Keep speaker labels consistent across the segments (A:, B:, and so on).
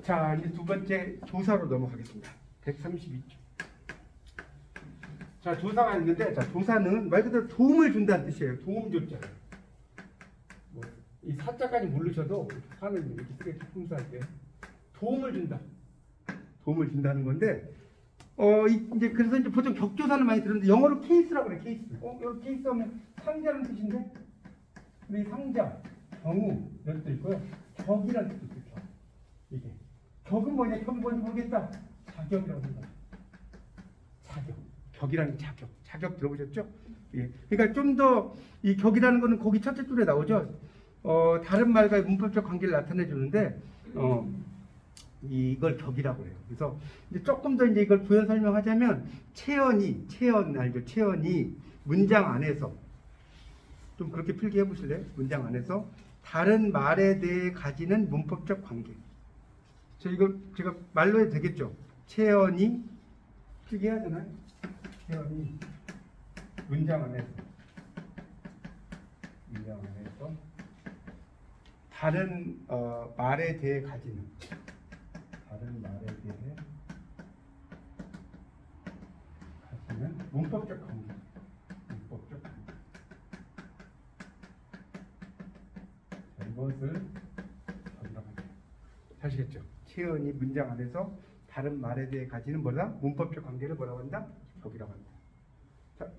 A: 자, 이제 두 번째 조사로 넘어가겠습니다. 132쪽. 자, 조사가 있는데, 자, 조사는 말 그대로 도움을 준다는 뜻이에요. 도움 줬잖아요. 뭐, 이 사자까지 모르셔도 사는 이렇게 쓰겠죠. 품사할 때. 도움을 준다. 도움을 준다는 건데, 이제 그래서 이제 보통 격조사는 많이 들었는데, 영어로 케이스라고 그래, 케이스. 여기 케이스 하면 상자라는 뜻인데, 근데 이 상자, 경우, 이런 뜻도 있고요. 격이라는 뜻도 있죠. 이게. 격은 뭐냐? 격은 뭔지 모르겠다. 자격이라고 생각합니다. 자격. 격이라는 게 자격. 자격 들어보셨죠? 예. 그러니까 좀 더 이 격이라는 거는 거기 첫째 줄에 나오죠. 다른 말과의 문법적 관계를 나타내 주는데, 이걸 격이라고 해요. 그래서 이제 조금 더 이제 이걸 부연 설명하자면, 체언 알죠? 체언이 문장 안에서 좀 그렇게 필기해 보실래요? 문장 안에서 다른 말에 대해 가지는 문법적 관계. 이거 제가 말로 해도 되겠죠? 체언이 필기해야 되나요? 체언이 문장 안에서 다른 말에 대해 가지는 문법적 관계. 자, 이것을 격이라고 합니다. 아시겠죠? 체언이 문장 안에서 다른 말에 대해 가지는 뭐다? 문법적 관계를 뭐라고 한다? 격이라고 한다. 자,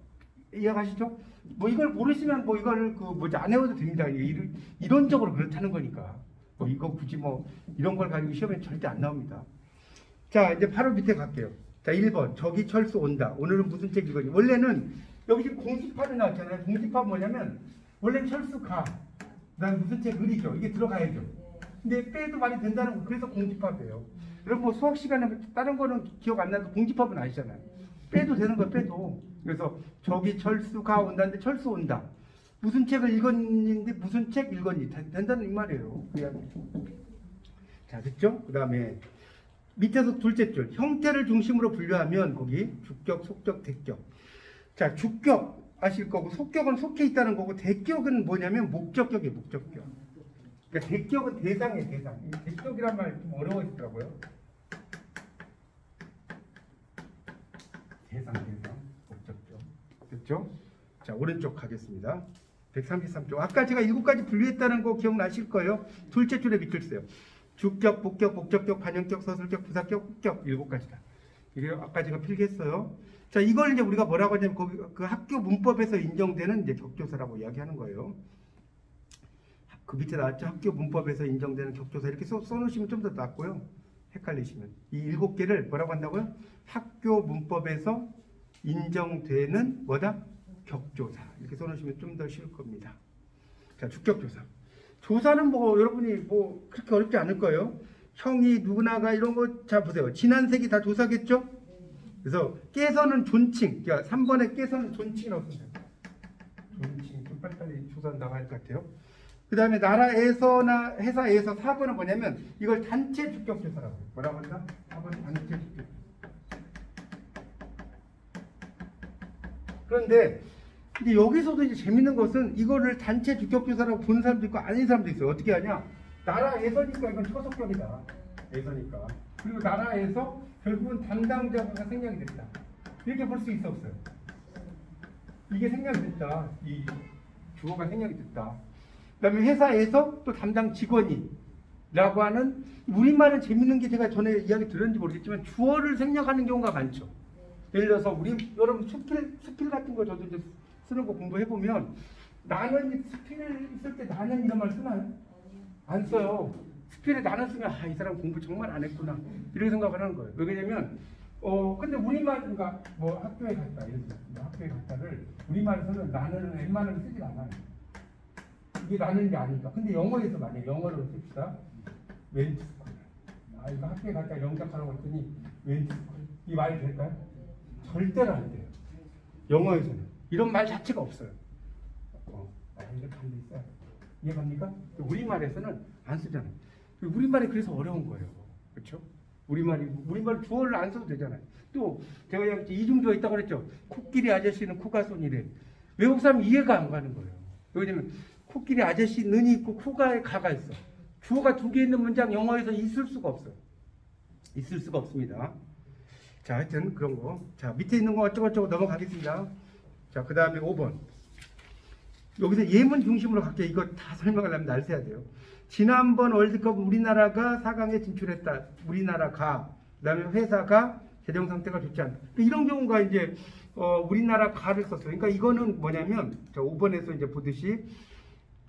A: 이해가시죠? 뭐 이걸 모르시면 뭐 이걸 안 외워도 됩니다. 이론적으로 그렇다는 거니까. 뭐 이거 굳이 뭐 이런 걸 가지고 시험에 절대 안 나옵니다. 자, 이제 바로 밑에 갈게요. 자, 1번. 저기 철수 온다. 오늘은 무슨 책 읽었니? 원래는 여기 지금 공집합이 나왔잖아요. 공집합 뭐냐면 원래는 철수 가. 그다음에 무슨 책 을이죠. 이게 들어가야죠. 근데 빼도 말이 된다는 거. 그래서 공집합이에요. 여러분 뭐 수학 시간에 다른 거는 기억 안 나도 공집합은 아시잖아요. 빼도 되는 거예요. 빼도. 그래서 저기 철수가 온다는데 철수 온다. 무슨 책을 읽었는데 무슨 책 읽었니? 된다는 이 말이에요. 자, 됐죠? 그 다음에 밑에서 둘째 줄. 형태를 중심으로 분류하면 거기 주격, 속격, 대격. 자, 주격 아실 거고 속격은 속해 있다는 거고 대격은 뭐냐면 목적격이에요. 목적격. 그러니까 대격은 대상이에요. 대상. 이 대격이란 말 좀 어려워지더라고요. 대상. 목적격. 됐죠? 자, 오른쪽 가겠습니다. 133쪽. 아까 제가 7가지 분류했다는 거 기억나실 거예요. 둘째 줄에 밑줄 쓰요. 주격, 복격, 목적격, 반영격, 서술격, 부사격, 후격 7가지다. 이게 아까 제가 필기했어요. 자, 이걸 이제 우리가 뭐라고 하냐면 거기 그 학교 문법에서 인정되는 이제 격조사라고 이야기하는 거예요. 그 밑에 나왔죠. 학교 문법에서 인정되는 격조사 이렇게 써놓으시면 좀 더 낫고요. 헷갈리시면 이 7개를 뭐라고 한다고요? 학교 문법에서 인정되는 뭐다? 격조사 이렇게 써놓으시면 좀 더 쉬울 겁니다. 자, 주격조사. 조사는 뭐 여러분이 뭐 그렇게 어렵지 않을 거예요. 형이 누구나가 이런 거 자 보세요. 지난색이 다 조사겠죠? 그래서 깨서는 존칭. 그러니까 3번에 깨서는 존칭이라고 써요. 존칭. 좀 빨리빨리 조사 나가야 할 것 같아요. 그 다음에 나라에서나 회사에서 4번은 뭐냐면 이걸 단체 주격조사라고 해요. 뭐라고 한다? 4번 단체 주격조사. 그런데 근데 여기서도 이제 재밌는 것은 이거를 단체 주격조사라고 보는 사람도 있고 아닌 사람도 있어요. 어떻게 하냐? 나라에서니까 이건 초속격이다. 에서니까. 그리고 나라에서 결국은 담당자가 생략이 됐다. 이렇게 볼 수 있어 없어요? 이게 생략이 됐다. 이 주어가 생략이 됐다. 그 다음에 회사에서 또 담당 직원이 라고 하는 우리말은 재밌는 게 제가 전에 이야기 들었는지 모르겠지만 주어를 생략하는 경우가 많죠. 예를 들어서 여러분 스필 같은 거 저도 이제 쓰는 거 공부해보면 나는 스필 쓸 때 나는 이런 말 쓰나요? 안 써요. 스필에 나는 쓰면 이 사람 공부 정말 안 했구나 이렇게 생각을 하는 거예요. 왜냐면 근데 우리말 그러니까 뭐 학교에 갔다 예를 들어서 학교에 갔다를 우리말에서는 나는 웬만하면 쓰질 않아요. 이게 나는 게 아니까. 근데 영어에서 만약 영어로 씁시다. 웬트 스쿨. 이거 학교에 갔다 영작하라고 했더니 웬트 스쿨. 이 말이 될까요? 절대로 안 돼요. 영어에서는 이런 말 자체가 없어요. 이렇게 안 돼 있어요. 이해갑니까? 우리말에서는 안 쓰잖아요. 우리말이 그래서 어려운 거예요. 그렇죠? 우리말 주어를 안 써도 되잖아요. 또 제가 이중주어 있다고 그랬죠. 코끼리 아저씨는 코가 손이래. 외국 사람 이해가 안 가는 거예요. 왜냐면 코끼리 아저씨 는이 있고 코가 가가 있어. 주어가 2개 있는 문장 영어에서 있을 수가 없어요. 있을 수가 없습니다. 자, 하여튼 그런 거. 자, 밑에 있는 거 어쩌고저쩌고 넘어가겠습니다. 자, 그 다음에 5번. 여기서 예문 중심으로 갈게요. 이거 다 설명하려면 날 새야 돼요. 지난번 월드컵 우리나라가 4강에 진출했다. 우리나라가. 그 다음에 회사가 재정 상태가 좋지 않다. 이런 경우가 이제 우리나라 가를 썼어요. 그러니까 이거는 뭐냐면 자, 5번에서 이제 보듯이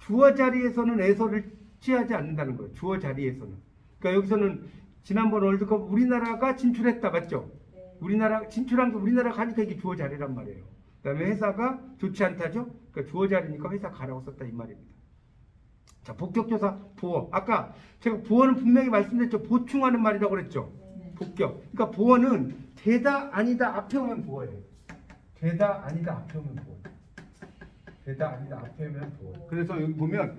A: 주어 자리에서는 애서를 취하지 않는다는 거예요. 주어 자리에서는. 그러니까 여기서는 지난번 월드컵 우리나라가 진출했다. 맞죠? 우리나라 진출한 게 우리나라 가니까 이게 주어 자리란 말이에요. 그 다음에 회사가 좋지 않다죠? 그러니까 주어 자리니까 회사 가라고 썼다 이 말입니다. 자, 복격조사 보어. 아까 제가 보어는 분명히 말씀드렸죠. 보충하는 말이라고 그랬죠. 복격. 그러니까 보어는 되다 아니다 앞에 오면 보어예요. 되다 아니다 앞에 오면 보어. 되다 아니다 앞에 오면 보어. 그래서 여기 보면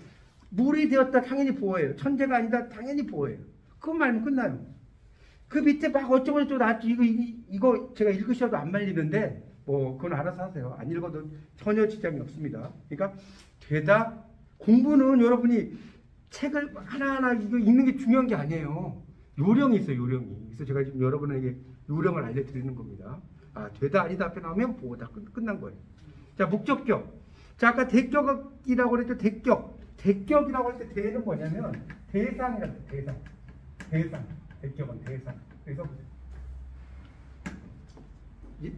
A: 물이 되었다 당연히 보어예요. 천재가 아니다 당연히 보어예요. 그거 말면 끝나요. 그 밑에 막 어쩌고저쩌고 나왔죠. 이거 제가 읽으셔도 안 말리는데 뭐 그건 알아서 하세요. 안 읽어도 전혀 지장이 없습니다. 그러니까 되다 공부는 여러분이 책을 하나하나 이거 읽는 게 중요한 게 아니에요. 요령이 있어요. 요령이. 그래서 제가 지금 여러분에게 요령을 알려드리는 겁니다. 아, 되다 아니다 앞에 나오면 보다 끝난 거예요. 자, 목적격. 자, 아까 대격이라고 그랬죠. 대격. 대격이라고 할 때 대는 뭐냐면 대상이라고 해요. 대상. 대상. 대격은 대상.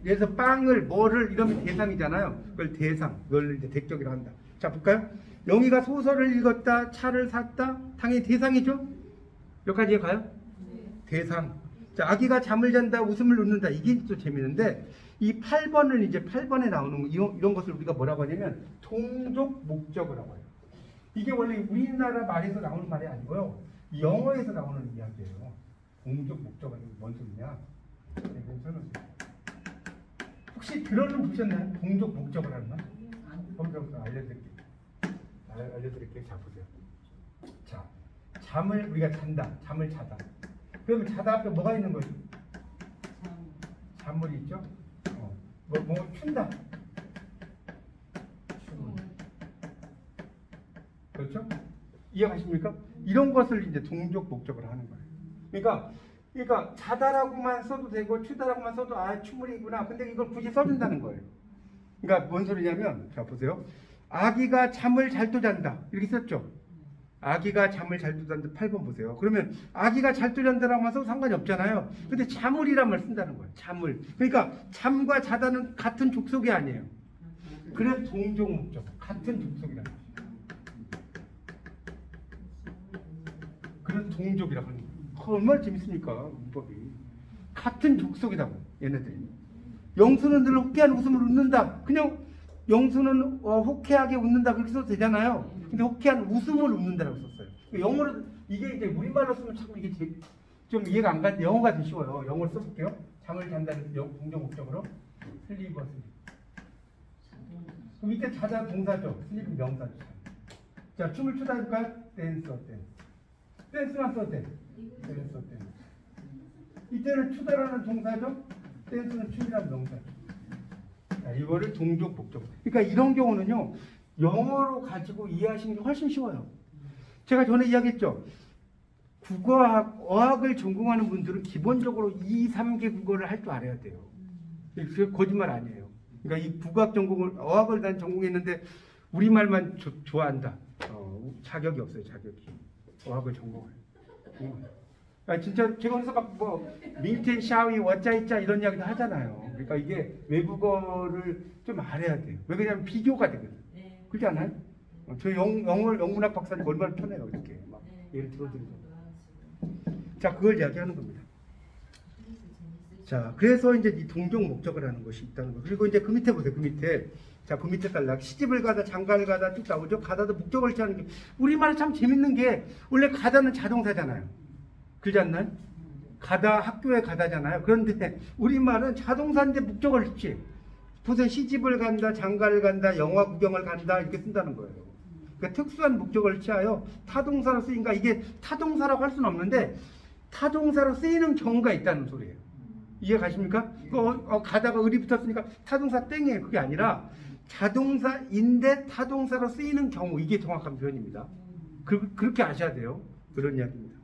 A: 그래서 빵을 뭐를 이러면 대상이잖아요. 그걸 대상. 그걸 이제 대격이라고 한다. 자, 볼까요? 영희가 소설을 읽었다. 차를 샀다. 당연히 대상이죠. 여기까지 가요? 대상. 자, 아기가 잠을 잔다. 웃음을 웃는다. 이게 또 재밌는데 이 8번은 이제 8번에 나오는 이런 것을 우리가 뭐라고 하냐면 동족 목적어라고 해요. 이게 원래 우리나라 말에서 나오는 말이 아니고요. 영어에서 나오는 이야기예요. 동족 목적어는 뭔 소리냐? 혹시 들어는 보셨나요? 동족 목적어라는 말? 한번 알려드릴게요. 알려드릴게요. 자, 보세요. 자, 잠을 우리가 잔다. 잠을 자다. 그러면 자다 앞에 뭐가 있는 거죠? 잔물이 있죠? 뭐 춘다. 그렇죠? 이해가십니까? 이런 것을 이제 동족 목적으로 하는 거예요. 그러니까 자다라고만 써도 되고 추다라고만 써도 아 추물이구나. 근데 이걸 굳이 써준다는 거예요. 그러니까 뭔 소리냐면 자 보세요. 아기가 잠을 잘도 잔다. 이렇게 썼죠. 아기가 잠을 잘도 잔다. 8번 보세요. 그러면 아기가 잘도 잔다라고 해서 상관이 없잖아요. 근데 잠을이란 말 쓴다는 거예요. 잠을. 그러니까 잠과 자다는 같은 족속이 아니에요. 그래서 동족 목적. 같은 족속이라는 거예요. 그래서 동족이라고 하는 거예요. 얼마나 재밌습니까? 문법이. 같은 족속이라고 얘네들이. 영수는 늘 호쾌한 웃음을 웃는다. 그냥 영수는 호쾌하게 웃는다 그렇게 써도 되잖아요. 근데 호쾌한 웃음을 웃는다라고 썼어요. 영어로 이게 이제 우리말로 쓰면 참 이게 좀 이해가 안 가는데 영어가 더 쉬워요. 영어로 써볼게요. 잠을 잔다는 동적 목적으로 슬리버 슬립. 그럼 밑에 자다 동사죠. 슬립은 명사죠. 자, 춤을 추다 해볼까요? 댄서 댄스. 댄스만 써도 돼. 댄서 댄스. 이때는 추다라는 동사죠. 댄스는 춤이라는 명사죠. 자, 이거를 동족 목적. 그러니까 이런 경우는요. 영어로 가지고 이해하시는 게 훨씬 쉬워요. 제가 전에 이야기했죠. 국어학, 어학을 전공하는 분들은 기본적으로 2, 3개 국어를 할 줄 알아야 돼요. 그게 거짓말 아니에요. 그러니까 이 국어학 전공을, 어학을 난 전공했는데 우리말만 좋아한다. 자격이 없어요, 자격이. 어학을 전공을. 진짜 제가 그래서 막 밀텐, 샤위, 워짜이짜 이런 이야기도 하잖아요. 그러니까 이게 외국어를 좀 알아야 돼요. 왜 그러냐면 비교가 되거든요. 그렇지 않아요? 저 영문학 박사님 얼마나 편해요, 이렇게. 막 예를 들어드리고. 자, 그걸 이야기하는 겁니다. 자, 그래서 이제 이 동종 목적을 하는 것이 있다는 거. 그리고 이제 그 밑에 보세요, 그 밑에. 자, 그 밑에 딸락. 시집을 가다, 장가를 가다 쭉 나오죠. 가다도 목적을 취하는 게. 우리말은 참 재밌는 게, 원래 가다는 자동사잖아요. 그렇지 않나요? 가다, 학교에 가다잖아요. 그런데 우리말은 자동사인데 목적을 취해. 보세요. 시집을 간다, 장가를 간다, 영화 구경을 간다 이렇게 쓴다는 거예요. 그러니까 특수한 목적을 취하여 타동사로 쓰인가 이게 타동사라고 할 수는 없는데 타동사로 쓰이는 경우가 있다는 소리예요. 이해 가십니까? 가다가 을이 붙었으니까 타동사 땡이에요. 그게 아니라 자동사인데 타동사로 쓰이는 경우 이게 정확한 표현입니다. 그렇게 아셔야 돼요. 그런 이야기입니다.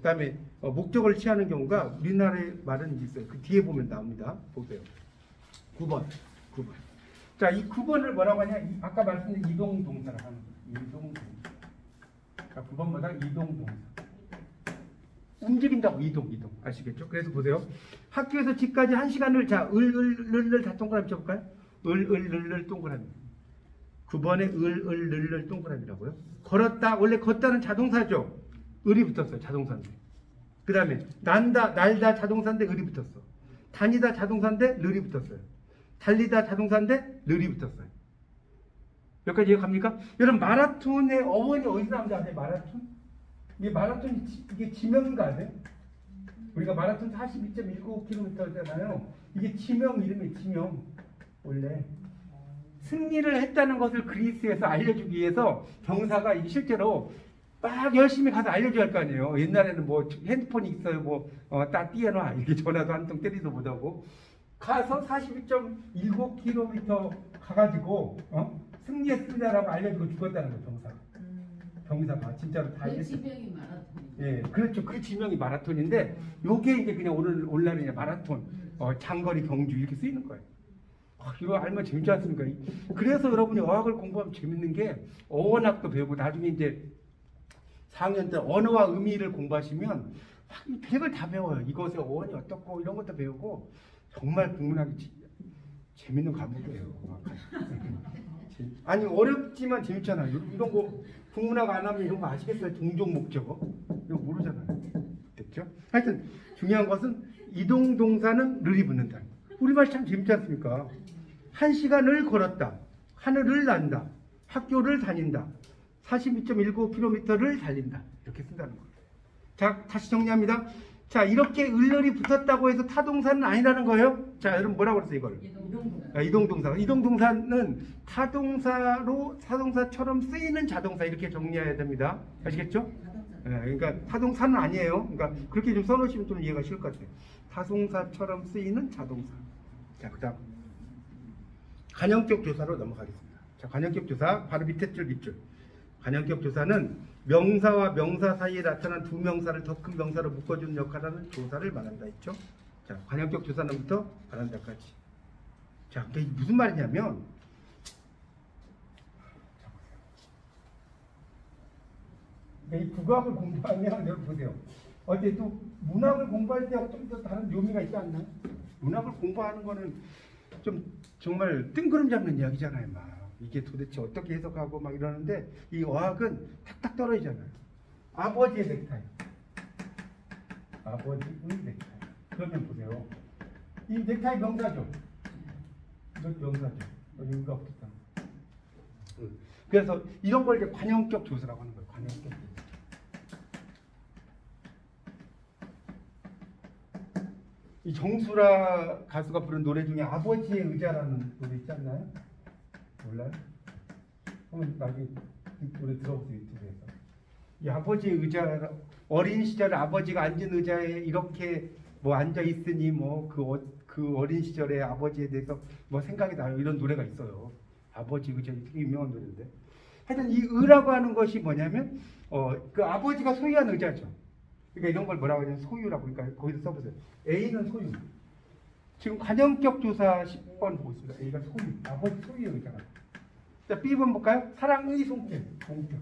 A: 그다음에 목적을 취하는 경우가 우리나라의 말은 있어요. 그 뒤에 보면 나옵니다. 보세요. 9번. 자, 이 9번을 뭐라고 하냐? 아까 말씀드린 이동동사라고 하는 거예요. 이동동사. 자, 9번마다 이동동사. 움직인다고 이동. 아시겠죠? 그래서 보세요. 학교에서 집까지 1시간을 자, 을을 다 동그라미 쳐볼까요? 을 동그라미. 9번에 을 동그라미라고요. 걸었다. 원래 걷다는 자동사죠. 을이 붙었어요. 자동사인데. 그 다음에 날다 자동사인데 을이 붙었어. 다니다 자동사인데 을이 붙었어요. 달리다 자동사인데 을이 붙었어요. 여기까지 이해갑니까? 여러분 마라톤의 어원이 어디서 나오는지 아세요? 마라톤? 이게 마라톤이 이게 지명인 거 아세요? 우리가 마라톤 42.195km잖아요. 이게 지명 이름이에요. 지명. 원래 승리를 했다는 것을 그리스에서 알려주기 위해서 병사가 이게 실제로 막 열심히 가서 알려줘야 할 거 아니에요. 옛날에는 뭐 핸드폰이 있어요. 딱 띄워놔. 이렇게 전화도 한 통 때리도 못하고 가서 42.19km 가가지고 승리했습니다라고 알려주고 죽었다는 거예요. 병사가 진짜로 다
B: 그 지명이 마라톤이에요.
A: 예, 그렇죠. 그 지명이 마라톤인데 요게 이제 그냥 오늘날의 마라톤, 장거리 경주 이렇게 쓰이는 거예요. 이거 알면 재밌지 않습니까? 그래서 여러분이 어학을 공부하면 재밌는 게 어원학도 배우고 나중에 이제 4학년 때 언어와 의미를 공부하시면 별걸 다 배워요. 이것의 어원이 어떻고 이런 것도 배우고 정말 국문학이 재밌는 과목이에요. 아니 어렵지만 재밌잖아요. 이런 거 국문학 안 하면 이런 거 아시겠어요? 동종 목적어 이거 모르잖아요. 됐죠? 하여튼 중요한 것은 이동동사는 를이 붙는다. 우리말 참 재밌지 않습니까? 1시간을 걸었다. 하늘을 난다. 학교를 다닌다. 42.19km를 달린다. 이렇게 쓴다는 거예요. 자, 다시 정리합니다. 자, 이렇게 을을이 붙었다고 해서 타동사는 아니라는 거예요. 자, 여러분 뭐라고 그랬어요, 이걸? 이동동사. 이동동사는 타동사처럼 쓰이는 자동사 이렇게 정리해야 됩니다. 아시겠죠? 그러니까 타동사는 아니에요. 그러니까 그렇게 좀 써놓으시면 좀 이해가 쉬울 것 같아요. 타동사처럼 쓰이는 자동사. 자, 그 다음 관형격 조사로 넘어가겠습니다. 자, 관형격 조사 바로 밑에 줄 밑줄. 관형격 조사는 명사와 명사 사이에 나타난 두 명사를 더 큰 명사로 묶어주는 역할을 조사를 말한다 했죠. 자, 관형격 조사는부터 말한다까지. 자, 이게 무슨 말이냐면 이 국어학을 공부하면 여러분 보세요. 어때 또 문학을 공부할 때하고 좀 더 다른 묘미가 있지 않나요? 문학을 공부하는 거는 좀 정말 뜬구름 잡는 이야기잖아요, 막. 이게 도대체 어떻게 해석하고 막 이러는데 이 어학은 탁탁 떨어지잖아요. 아버지의 넥타이. 아버지의 넥타이. 그러면 보세요. 이 넥타이 명사죠. 이것도 명사죠. 이유가 없겠다. 그래서 이런 걸 이제 관형격 조사라고 하는 거예요. 관형격 조사. 이 정수라 가수가 부른 노래 중에 아버지의 의자라는 노래 있지 않나요? 몰라요? 한번 나중에 노래 들어보세요. 유튜브에서. 이 아버지의 의자, 어린 시절 아버지가 앉은 의자에 이렇게 뭐 앉아 있으니 뭐 그 어린 시절의 아버지에 대해서 뭐 생각이 나요. 이런 노래가 있어요. 아버지 의자 되게 유명한 노래인데. 하여튼 이 의라고 하는 것이 뭐냐면 그 아버지가 소유한 의자죠. 그러니까 이런 걸 뭐라고 하냐면 소유라고. 그러니까 거기서 써보세요. A는 소유. 지금 관형격 조사 10번 보고 있습니다. A가 소유. 아버지 소유의 의자가. 자, B번 볼까요? 사랑의 손길. 동격.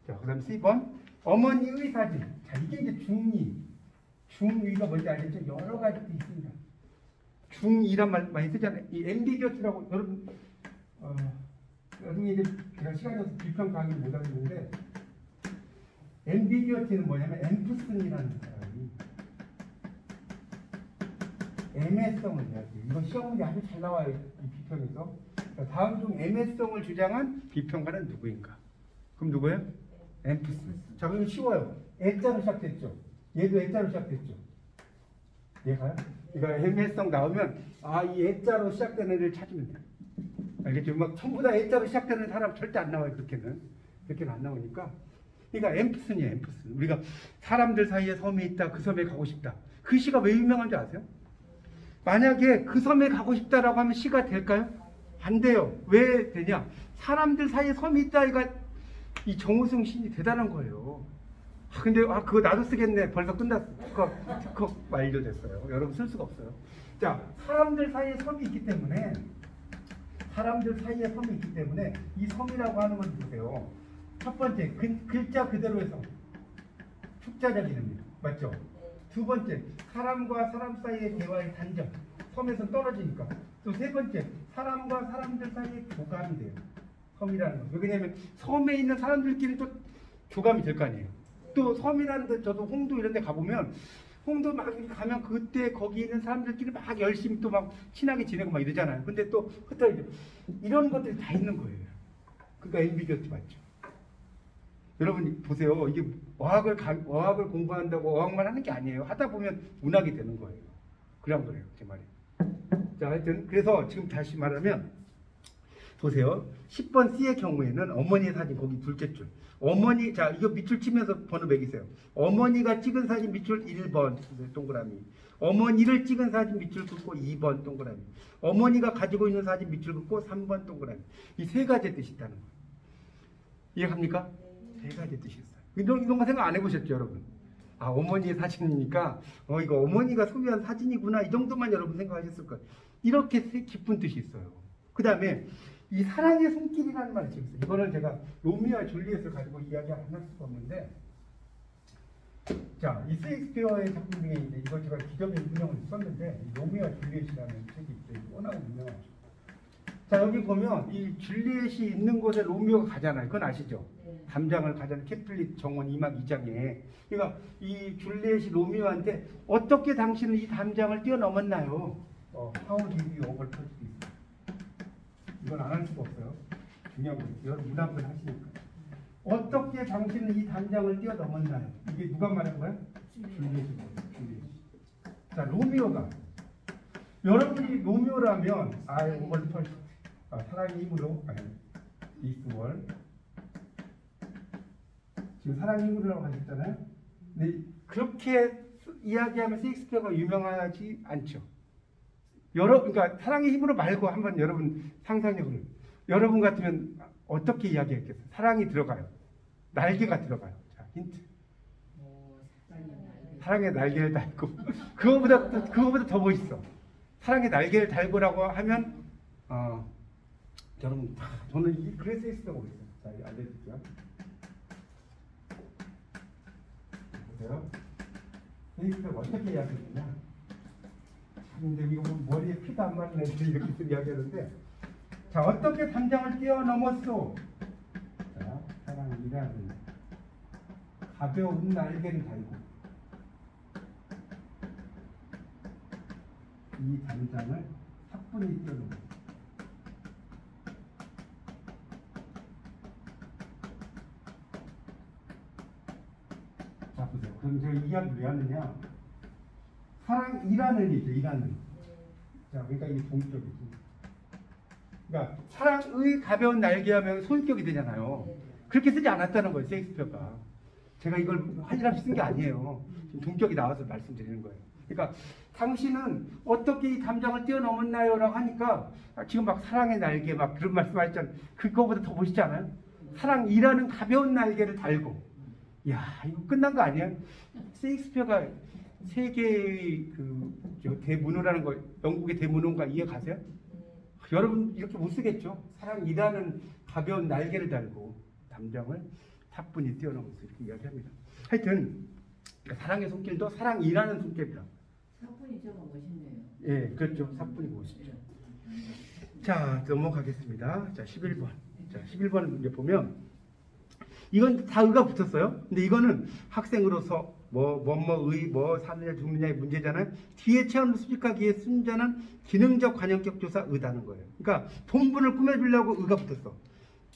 A: 자, 그 다음 C번. 어머니의 사진. 자, 이게 이제 중의. 중의가 뭔지 알겠죠? 여러 가지 있습니다. 중의란 말 많이 쓰잖아요. 이 앰비겨스라고 여러분, 나중에 이제 제가 시간이 없어서 비평 강의 못 하겠는데, 앰비겨스는 뭐냐면 앰프슨이라는 사람이 애매성을 이야기해요. 이건 시험 문제 아주 잘 나와요. 이 비평에서. 다음 중 애매성을 주장한 비평가는 누구인가? 그럼 누구예요? 앰프슨. 자, 그럼 쉬워요. 애자로 시작됐죠. 얘도 애자로 시작됐죠. 얘가요? 그러니까 애매성 나오면 이 애자로 시작되는 애를 찾으면 돼요. 알겠죠? 막 전부 다 애자로 시작되는 사람 절대 안 나와요. 그렇게는 안 나오니까. 그러니까 앰프슨이에요. 앰프슨. 우리가 사람들 사이에 섬이 있다. 그 섬에 가고 싶다. 그 시가 왜 유명한 줄 아세요? 만약에 그 섬에 가고 싶다라고 하면 시가 될까요? 안 돼요. 왜 되냐? 사람들 사이에 섬이 있다. 이 정우성 시인이 대단한 거예요. 근데 그거 나도 쓰겠네. 벌써 끝났어. 특허 완료됐어요. 여러분 쓸 수가 없어요. 자, 사람들 사이에 섬이 있기 때문에 이 섬이라고 하는 건 보세요. 첫 번째 글자 그대로 해서 축자적 이름입니다. 맞죠? 두 번째 사람과 사람 사이의 대화의 단절. 섬에서 떨어지니까. 또 세 번째 사람과 사람들 사이의 교감이 돼요. 섬이라는 거. 왜냐하면 섬에 있는 사람들끼리 또 교감이 될 거 아니에요. 또 섬이라는 데 저도 홍도 이런 데 가보면 홍도 막 가면 그때 거기 있는 사람들끼리 막 열심히 또 막 친하게 지내고 막 이러잖아요. 근데 또 흩어지죠. 이런 것들이 다 있는 거예요. 그러니까 앰비규어티 맞죠. 여러분 보세요. 이게 어학을 공부한다고 어학만 하는 게 아니에요. 하다 보면 문학이 되는 거예요. 그런 거예요. 제 말이. 자, 하여튼 그래서 지금 다시 말하면 보세요. 10번 C의 경우에는 어머니의 사진 거기 둘째 줄. 어머니, 자 이거 밑줄 치면서 번호 매기세요. 어머니가 찍은 사진 밑줄 1번 동그라미. 어머니를 찍은 사진 밑줄 긋고 2번 동그라미. 어머니가 가지고 있는 사진 밑줄 긋고 3번 동그라미. 이 세 가지 뜻이 있다는 거예요. 이해갑니까? 세 가지 뜻이 있어요. 이런 거 생각 안 해보셨죠, 여러분? 어머니의 사진이니까 이거 어머니가 소유한 사진이구나 이 정도만 여러분 생각하셨을 거예요. 이렇게 깊은 뜻이 있어요. 그 다음에 이 사랑의 손길이라는 말이 재밌어요. 이거는 제가 로미오와 줄리엣을 가지고 이야기 안 할 수가 없는데, 자, 이 셰익스피어의 작품 중에 이제 이거 제가 기적의 운영을 썼는데 로미오와 줄리엣이라는 책이 있어요. 워낙 유명하죠. 자, 여기 보면 이 줄리엣이 있는 곳에 로미오가 가잖아요. 그건 아시죠? 담장을 가잖아요. 캐플릿 정원 2막 2장에. 그러니까 이 줄리엣이 로미오한테 어떻게 당신은 이 담장을 뛰어넘었나요? How did you overcome this? 이건 안 할 수가 없어요. 중요한 거예요. 여러분 문학을 하시니까. 어떻게 당신은 이 담장을 뛰어넘었나요? 이게 누가 말한 거야? 줄리엣이. 자, 로미오가. 여러분이 로미오라면 I overcome 사랑의 힘으로 this world. 지금 사랑의 힘으로라고 하셨잖아요. 근데 그렇게 이야기하면 셰익스피어가 유명하지 않죠. 그러니까 사랑의 힘으로 말고 한번 여러분 상상력을. 여러분 같으면 어떻게 이야기했겠어요? 사랑이 들어가요. 날개가 들어가요. 자, 힌트. 사랑의 날개를 달고. 그거보다 더 멋있어. 사랑의 날개를 달고라고 하면 여러분 저는 그래서 셰익스피어가 멋있어요. 자, 알려드릴게요. 보세요. 셰익스피어가 어떻게 이야기했느냐? 근데 이거 머리에 피도 안 맞는 애들이 이렇게 이야기하는데, 자, 어떻게 담장을 뛰어넘었소? 자, 사랑이라는 가벼운 날개를 달고 이 담장을 사뿐히 뛰어넘었어. 자, 보세요. 그럼 제가 이 이야기를 왜 하느냐? 사랑이라는 이죠, 이라는. 자, 그러니까 이게 동격이지. 그러니까 사랑의 가벼운 날개하면 소유격이 되잖아요. 그렇게 쓰지 않았다는 거예요, 셰익스피어가. 제가 이걸 한이랍시 쓴 게 아니에요. 지금 동격이 나와서 말씀드리는 거예요. 그러니까 당신은 어떻게 이 담장을 뛰어넘었나요? 라고 하니까 지금 막 사랑의 날개 막 그런 말씀하셨잖아요. 그거보다 더 멋있지 않아요? 사랑이라는 가벼운 날개를 달고. 야, 이거 끝난 거 아니에요? 셰익스피어가 세계의 대문호라는 거, 영국의 대문호인가 이해 가세요? 여러분 이렇게 못 쓰겠죠? 사랑이라는 가벼운 날개를 달고 담장을 사뿐히 뛰어넘어서 이렇게 이야기합니다. 하여튼 사랑의 손길도 사랑이라는 손길이다.
B: 사뿐히 저거 멋있네요.
A: 예, 그렇죠. 사뿐히 멋있죠. 자, 넘어가겠습니다. 자, 11번. 자, 11번 문제 보면 이건 다 의가 붙었어요. 근데 이거는 학생으로서 뭐의 사느냐 죽느냐의 문제잖아요. 뒤에 체험을 수집하기에 순전한 기능적 관용격 조사 의다는 거예요. 그러니까 본분을 꾸며주려고 의가 붙었어.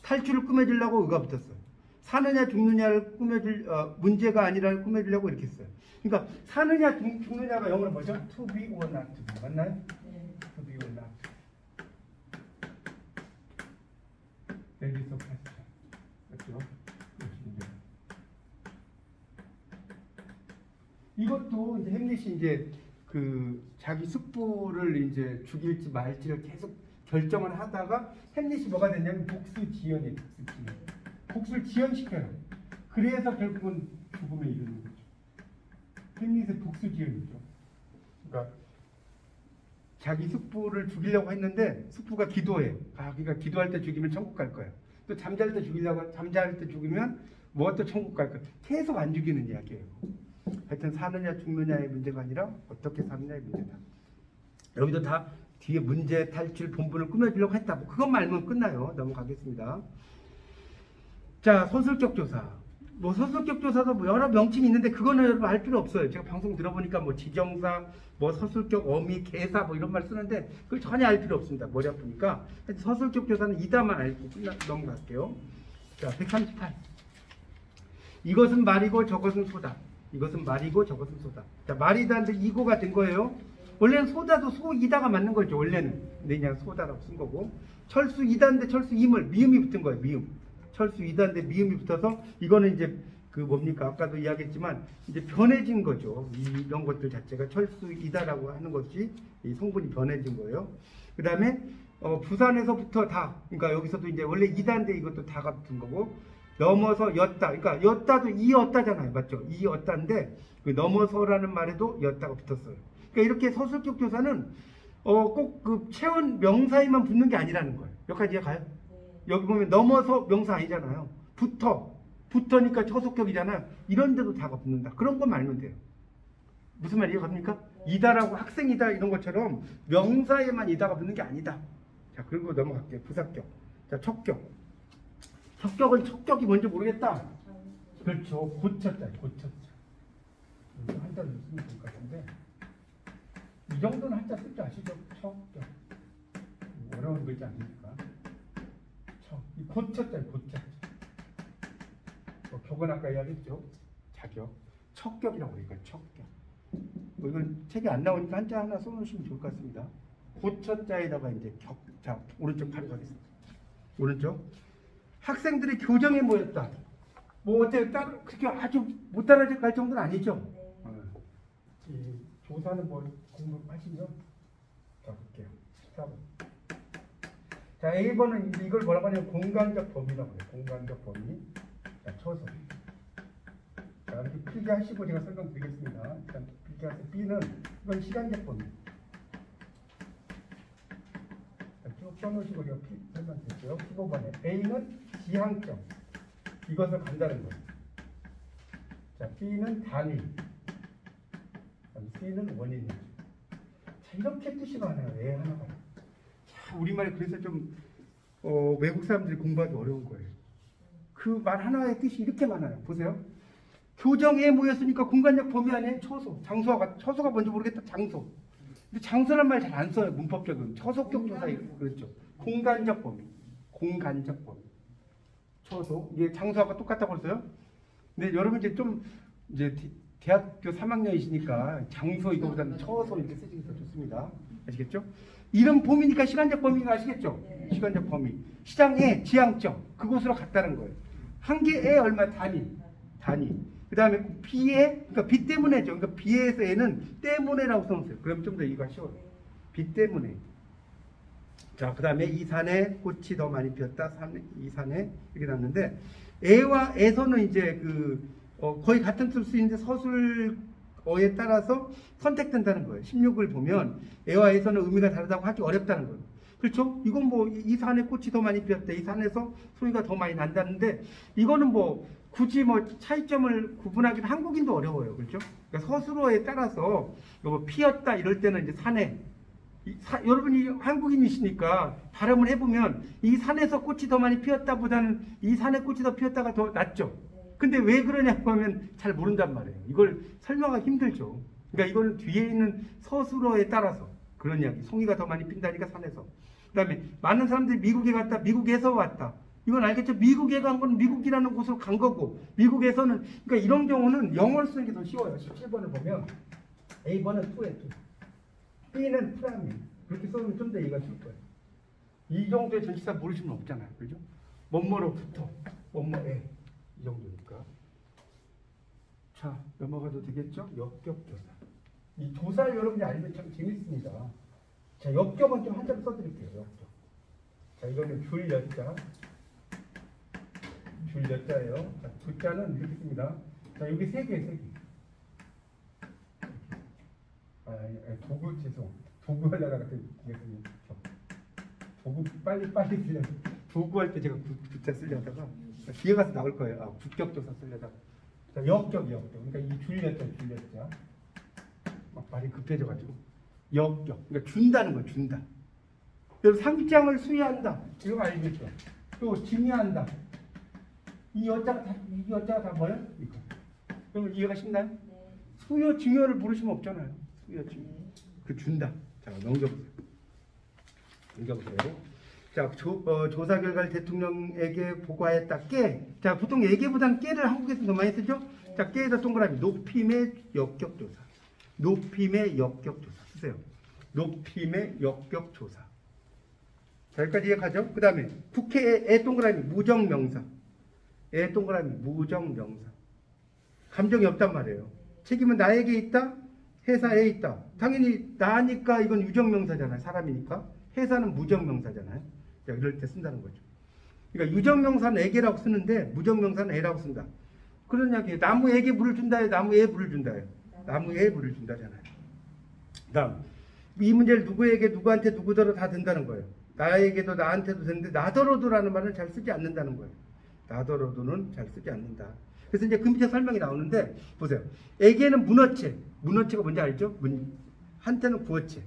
A: 탈출을 꾸며주려고 의가 붙었어. 사느냐 죽느냐를 문제가 아니라 꾸며주려고 이렇게 했어요. 그러니까 사느냐 죽느냐가 영어로 뭐죠? To be or not to be. 맞나요?
B: 네.
A: To be or not. That is a question. 맞죠? 이것도 이제 햄릿이 이제 자기 숙부를 이제 죽일지 말지를 계속 결정을 하다가 햄릿이 뭐가 됐냐면 복수지연이에요. 복수를 지연시켜요. 그래서 결국은 죽음에 이르는 거죠. 햄릿의 복수지연이죠. 그러니까 자기 숙부를 죽이려고 했는데 숙부가 기도해. 그러니까 기도할 때 죽이면 천국 갈 거야. 또 잠잘 때 죽이면 뭐 또 천국 갈 거야. 계속 안 죽이는 이야기예요. 하여튼 사느냐 죽느냐의 문제가 아니라 어떻게 사느냐의 문제다. 여기도 다 뒤에 문제 탈출 본분을 꾸며주려고 했다. 뭐 그것만 알면 끝나요. 넘어가겠습니다. 자, 서술격 조사. 뭐 서술격 조사도 뭐 여러 명칭이 있는데 그거는 여러분 알 필요 없어요. 제가 방송 들어보니까 뭐 지정사, 뭐 서술격, 어미, 개사 뭐 이런 말 쓰는데 그걸 전혀 알 필요 없습니다. 머리 아프니까. 서술격 조사는 이다만 알고 넘어갈게요. 자, 138. 이것은 말이고 저것은 소다. 이것은 말이고 저것은 소다. 자, 말이다인데 이고가 된 거예요. 원래는 소다도 소이다가 맞는 거죠. 원래는. 근데 그냥 소다라고 쓴 거고. 철수이다인데 철수임을 미음이 붙은 거예요. 미음. 철수이다인데 미음이 붙어서 이거는 이제 그 뭡니까? 아까도 이야기했지만 이제 변해진 거죠. 이런 것들 자체가 철수이다라고 하는 것이 이 성분이 변해진 거예요. 그 다음에 부산에서부터 다. 그러니까 여기서도 이제 원래 이다인데 이것도 다가 붙은 거고. 넘어서 였다. 그러니까 였다도 이였다잖아요. 맞죠? 이였다인데 그 넘어서라는 말에도 였다가 붙었어요. 그러니까 이렇게 서술격 조사는 꼭 그 체온 명사에만 붙는 게 아니라는 거예요. 여기까지 이해 가요? 여기 보면 넘어서 명사 아니잖아요. 붙어니까 처속격이잖아요. 이런 데도 다가 붙는다. 그런 것만 알면 돼요. 무슨 말 이해갑니까? 이다라고 학생이다 이런 것처럼 명사에만 이다가 붙는 게 아니다. 자, 그리고 넘어갈게요. 부사격. 자, 척격. 척격은 척격이 뭔지 모르겠다. 그렇죠. 고쳤자. 한자로 쓰면 될 것 같은데 이 정도는 한자 쓸 줄 아시죠? 척격. 어려운 글자 아닙니까? 이 고쳤자. 격은 아까 이야기했죠. 자격. 척격이라고 그래요. 척격. 이건 책에 안 나오니까 한자 하나 써놓으시면 좋을 것 같습니다. 고쳤자에다가 이제 격. 자, 오른쪽 팔을 가겠습니다. 오른쪽. 학생들이 교정에 모였다. 뭐 어때 그렇게 아주 못 따라갈 정도는 아니죠. 이 조사는 뭐 공부하시면 자 볼게요. 14번. 자, A번은 이걸 뭐라고 하냐면 공간적 범위라고 해요. 공간적 범위. 자, 초소. 자, 이렇게 필기 하시고 제가 설명드리겠습니다. 일단 필기 하세요. B는 이건 시간적 범위. 자, 쭉 써놓으시고 제가 설명드릴게요. 15번에 A는 지향점. 이것을 간다는 거예요. 자, B는 단위. C는 원인이죠. 자, 이렇게 뜻이 많아요. 애 하나가. 자, 우리말이 그래서 좀 외국 사람들이 공부하기 어려운 거예요. 그 말 하나의 뜻이 이렇게 많아요. 보세요. 교정에 모였으니까 공간적 범위 안에 처소. 처소가 뭔지 모르겠다. 장소. 근데 장소란 말 잘 안 써요. 문법적으로. 처소격 조사 그렇죠. 공간적 범위. 공간적 범위. 처소. 이게 장소하고 똑같다고 했어요. 근데 여러분 이제 좀 이제 대학교 3학년이시니까 장소 이거보다는 처소 이렇게 쓰시는 게 더 좋습니다. 아시겠죠? 이런 범위니까 시간적 범위가 아시겠죠? 시간적 범위. 시장의 지향점. 그곳으로 갔다는 거예요. 한 개에 얼마 단위. 그 다음에 B에, 그러니까 B 때문에죠. 그러니까 B에서 E는 때문에라고 써놓으세요. 그럼 좀 더 이해가 쉬워요. B 때문에. 자, 그 다음에 이 산에 꽃이 더 많이 피었다. 이 산에 이렇게 났는데 애와 에서는 이제 거의 같은 뜻을 쓰이는데 서술어에 따라서 선택된다는 거예요. 16을 보면 애와 에서는 의미가 다르다고 하기 어렵다는 거예요. 그렇죠? 이건 뭐 이 산에 꽃이 더 많이 피었다. 이 산에서 소리가 더 많이 난다는데 이거는 뭐 굳이 뭐 차이점을 구분하기는 한국인도 어려워요. 그렇죠? 그러니까 서술어에 따라서 뭐 피었다 이럴 때는 이제 산에 여러분이 한국인이시니까 발음을 해보면 이 산에서 꽃이 더 많이 피었다보다는 이 산에 꽃이 더 피었다가 더 낫죠. 근데 왜 그러냐고 하면 잘 모른단 말이에요. 이걸 설명하기 힘들죠. 그러니까 이거는 뒤에 있는 서술어에 따라서 그런 이야기. 송이가 더 많이 핀다니까 산에서. 그 다음에 많은 사람들이 미국에 갔다. 미국에서 왔다. 이건 알겠죠? 미국에 간 건 미국이라는 곳으로 간 거고 미국에서는 그러니까 이런 경우는 영어를 쓰는 게 더 쉬워요. 17번을 보면 A번은 투에 투. B는 프라미. 그렇게 써면 좀 더 이해가 쉬울 거예요. 이 정도의 전치사 모르시면 없잖아요. 그죠? 뭐뭐로부터 뭐뭐에 이 정도니까. 자, 넘어가도 되겠죠? 역겹조사. 이 조사를 여러분이 알면 참 재밌습니다. 자, 역겹은 좀 한자로 써드릴게요. 역겹. 자, 이거는 줄 여자. 줄 여자예요. 자, 두자는 이렇게 씁니다. 자, 여기 세 개, 세 개. 도구, 죄송. 도구 하려다가 도구 빨리 쓰려. 도구 할 때 제가 구자 쓰려다가 뒤에 가서 나올 거예요. 국격조사 쓰려다가. 자, 역격. 그러니까 이 줄였자. 막 말이 급해져가지고. 역격. 그러니까 준다는 거야, 준다. 그래서 상장을 수여한다. 이거 알겠죠? 또 증여한다. 이 여자가 다 뭐예요? 이거. 그럼 이해가 쉽나요?
B: 네.
A: 수여 증여를 모르시면 없잖아요. 수여 증여. 그 준다. 자, 넘겨보세요. 자, 조사 결과를 대통령에게 보고하였다. 자, 보통 에게보다는 깨를 한국에서 더 많이 쓰죠? 자, 깨에다 동그라미. 높임의 역격조사. 높임의 역격조사. 쓰세요. 높임의 역격조사. 자, 여기까지 이해가죠? 그 다음에 국회에 동그라미. 무정명사. 에 동그라미. 무정명사. 감정이 없단 말이에요. 책임은 나에게 있다. 회사에 있다. 당연히 나니까 이건 유정명사잖아요. 사람이니까. 회사는 무정명사잖아요. 자, 이럴 때 쓴다는 거죠. 그러니까 유정명사는 에게라고 쓰는데 무정명사는 에라고 쓴다. 그런 이야기예요. 나무에게 물을 준다예요. 나무에 물을 준다예요. 나무에 물을 준다잖아요. 다음, 이 문제를 누구한테 누구더러 다 된다는 거예요. 나에게도 나한테도 되는데 나더러도라는 말을 잘 쓰지 않는다는 거예요. 나더러도는 잘 쓰지 않는다. 그래서 이제 그 밑에 설명이 나오는데 보세요. 에게는 문어체. 문어체가 뭔지 알죠? 한테는 구어체.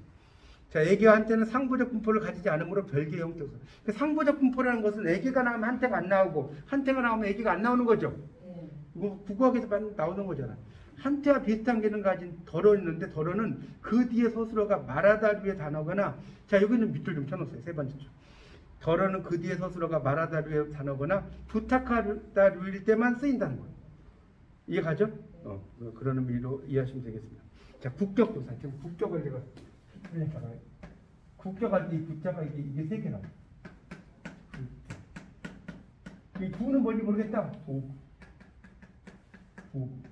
A: 자, 에게와 한테는 상부적 분포를 가지지 않으므로 별개의 형태로서. 그 상부적 분포라는 것은 에게가 나오면 한테가 안 나오고 한테가 나오면 에게가 안 나오는 거죠. 이거 국어학에서 나오는 거잖아. 한테와 비슷한 기능 가진 덜어 있는데 덜어는 그 뒤에 서술어가 말하다류의 단어거나, 자, 여기는 밑줄 좀 쳐놓으세요. 세 번째 줄. 덜어는 그 뒤에 서술어가 말하다류의 단어거나 부탁하다류일 때만 쓰인다는 거예요. 이해가죠? 그런 의미로 이해하시면 되겠습니다. 자, 국격조사. 지금 국격을 제가 국격할 때 이 국자가 이게 세 개 나와요. 이 구는 뭔지 모르겠다.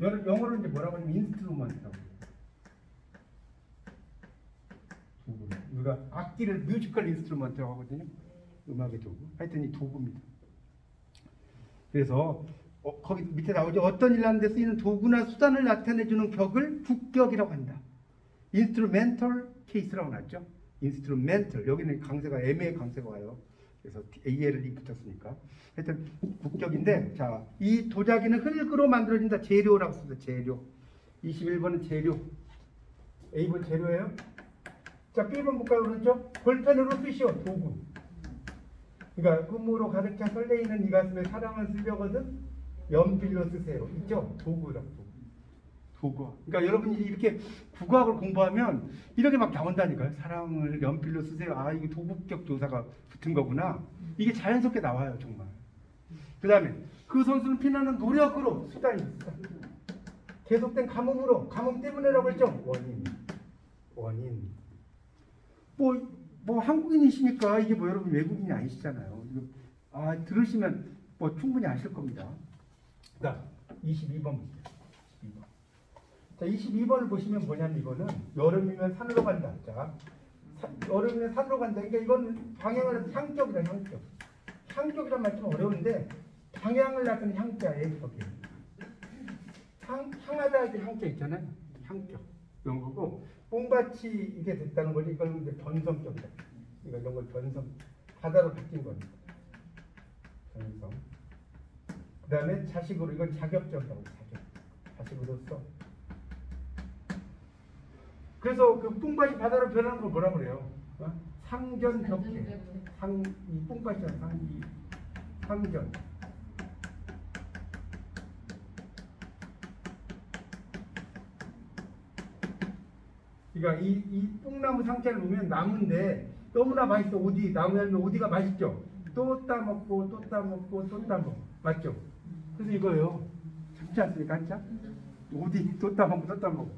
A: 영어로 이제 뭐라고 하냐면 인스트루먼트라고 해요. 우리가 악기를 뮤지컬 인스트루먼트라고 하거든요. 음악의 도구. 하여튼 이 도구입니다. 그래서 거기 밑에 나오죠. 어떤 일 하는 데 쓰이는 도구나 수단을 나타내주는 격을 국격이라고 한다. 인스트루멘털 케이스라고 나왔죠. 인스트루멘털. 여기는 강세가 애매의 강세가 와요. 그래서 AL을 붙였으니까. 하여튼 국격인데, 자, 이 도자기는 흙으로 만들어진다. 재료라고 씁니다. 재료. 21번은 재료. A번 재료예요. 자, B번 볼까요? 그렇죠? 볼펜으로 쓰시오. 도구. 그러니까 꿈으로 가득 차 설레이는 이 가슴에 사랑을 쓰려거든 연필로 쓰세요. 있죠? 도구라고. 도구. 그러니까 여러분이 이렇게 국어학을 공부하면 이렇게 막 나온다니까요. 사랑을 연필로 쓰세요. 아, 이게 도구격 조사가 붙은 거구나. 이게 자연스럽게 나와요, 정말. 그 다음에 그 선수는 피나는 노력으로 수단이 있어. 계속된 가뭄으로, 가뭄 때문에라고 했죠. 원인. 뭐 한국인이시니까 이게 뭐 여러분 외국인이 아니시잖아요. 들으시면 뭐 충분히 아실 겁니다. 자, 22번 볼게요. 22번. 자, 22번을 보시면 뭐냐면 이거는 여름이면 산으로 간다. 자, 여름이면 산으로 간다. 그러니까 이건 방향을 향격이다. 향격. 향격이란 말 좀 어려운데 방향을 나타내는 향자예요. 거기. 향하다 할 때 향자 있잖아요. 향격. 이런 거고 뽕밭이 이게 됐다는 거지. 이건 이제 변성격이다. 이런 걸 변성. 바다로 바뀐 겁니다. 변성. 그 다음에 자식으로, 이건 자격적이라고. 자식으로서. 그래서 그 뽕밭이 바다로 변하는 걸 뭐라 그래요? 상전격해. 이 뽕밭이잖아. 상전. 그러니까 이 뽕나무 상자를 보면 나무인데 너무나 맛있어. 오디. 나무에 오디가 맛있죠. 또 따먹고 또 따먹고 또 따먹고. 맞죠? 그래서 이거예요. 좋지 않습니까? 한자? 오디 또 따먹고 또 따먹고.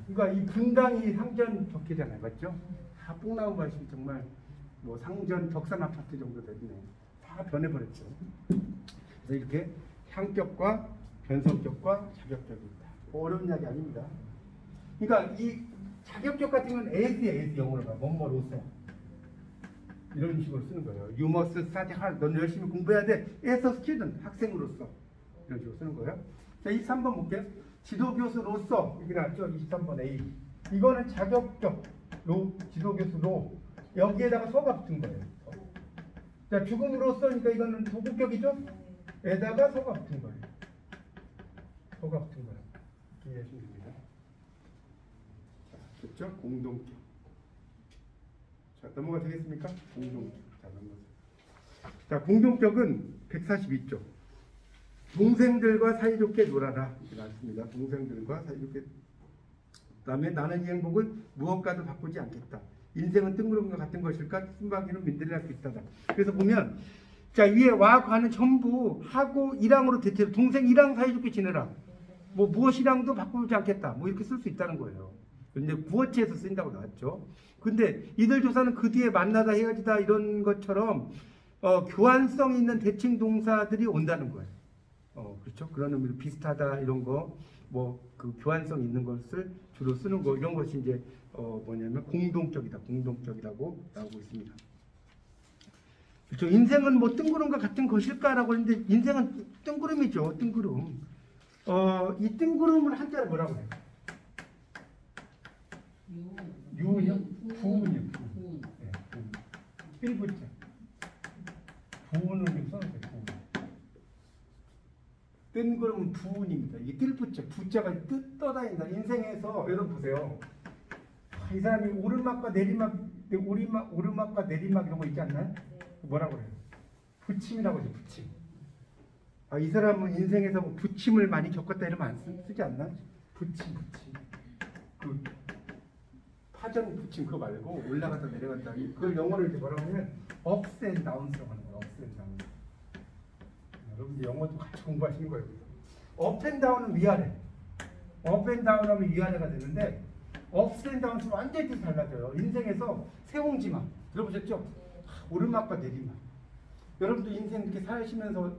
A: 그러니까 이 분당이 상전 덕해잖아요. 맞죠? 다 뽕나무 맛이 정말 뭐 상전 덕산 아파트 정도 됐네. 다 변해버렸죠. 그래서 이렇게 향격과 변성격과 자격격이 있다. 어려운 이야기 아닙니다. 그러니까 이 자격격 같은 건 AS예요. 영어로 봐. 뭐뭐로서. 이런 식으로 쓰는 거예요. You must study hard. 넌 열심히 공부해야 돼. As a student. 학생으로서. 이런 식으로 쓰는 거예요. 자, 23번 볼게요. 지도교수로서 여기 나왔죠? 23번 A. 이거는 자격적 지도교수로 여기에다가 서가 붙은 거예요. 서. 자, 죽음으로써니까 이거는 도국격이죠? 에다가 서가 붙은 거예요. 서가 붙은 거예요. 이렇게 이해하시면 됩니다. 자, 됐죠? 공동격. 자, 넘어가 되겠습니까? 공동격. 자, 넘어가세요. 자, 공동격은 142쪽. 동생들과 사이좋게 놀아라. 이렇게 나왔습니다. 동생들과 사이좋게. 그다음에 나는 이 행복을 무엇과도 바꾸지 않겠다. 인생은 뜬구름과 같은 것일까? 순박이는 민들레와 비슷하다. 그래서 보면 자, 위에 와 과는 전부 하고 일항으로 대체로 동생 일항 사이좋게 지내라. 뭐 무엇이랑도 바꾸지 않겠다. 뭐 이렇게 쓸 수 있다는 거예요. 근데 구어체에서 쓴다고 나왔죠. 근데 이들 조사는 그 뒤에 만나다 헤어지다 이런 것처럼 교환성 있는 대칭 동사들이 온다는 거예요. 그렇죠. 그런 의미로 비슷하다 이런 거 뭐 그 교환성 있는 것을 주로 쓰는 거 이런 것이 이제 뭐냐면 공동적이라고 나오고 있습니다. 그렇죠. 인생은 뭐 뜬구름과 같은 것일까라고 했는데 인생은 뜬구름이죠. 뜬구름. 이 뜬구름을 한자로 뭐라고 해요? 유은이요? 부은이요. 부은. 네, 부은. 삘부자. 부은을 좀 써놓으세요. 부은. 뜬구름은 부은입니다. 이게 뜰부자. 부자가 떠다닌다. 인생에서 여러분 보세요. 이 사람이 오르막과 내리막 이런 거 있지 않나요? 뭐라고 그래요? 부침이라고 하죠. 부침. 이 사람은 인생에서 뭐 부침을 많이 겪었다 이러면 안 쓰지 않나? 부침. 그 파전 부침 그거 말고 올라갔다 내려갔다. 그걸 영어로 이렇게 뭐라고 하면 ups and downs라고 하는 거예요. ups and downs. 여러분들 영어도 같이 공부하시는 거예요. up and down은 위아래. up and down 하면 위아래가 되는데 ups and downs는 완전히 뜻이 달라져요. 인생에서 세옹지막 들어보셨죠? 오르막과 내리막. 여러분도 인생 이렇게 사시면서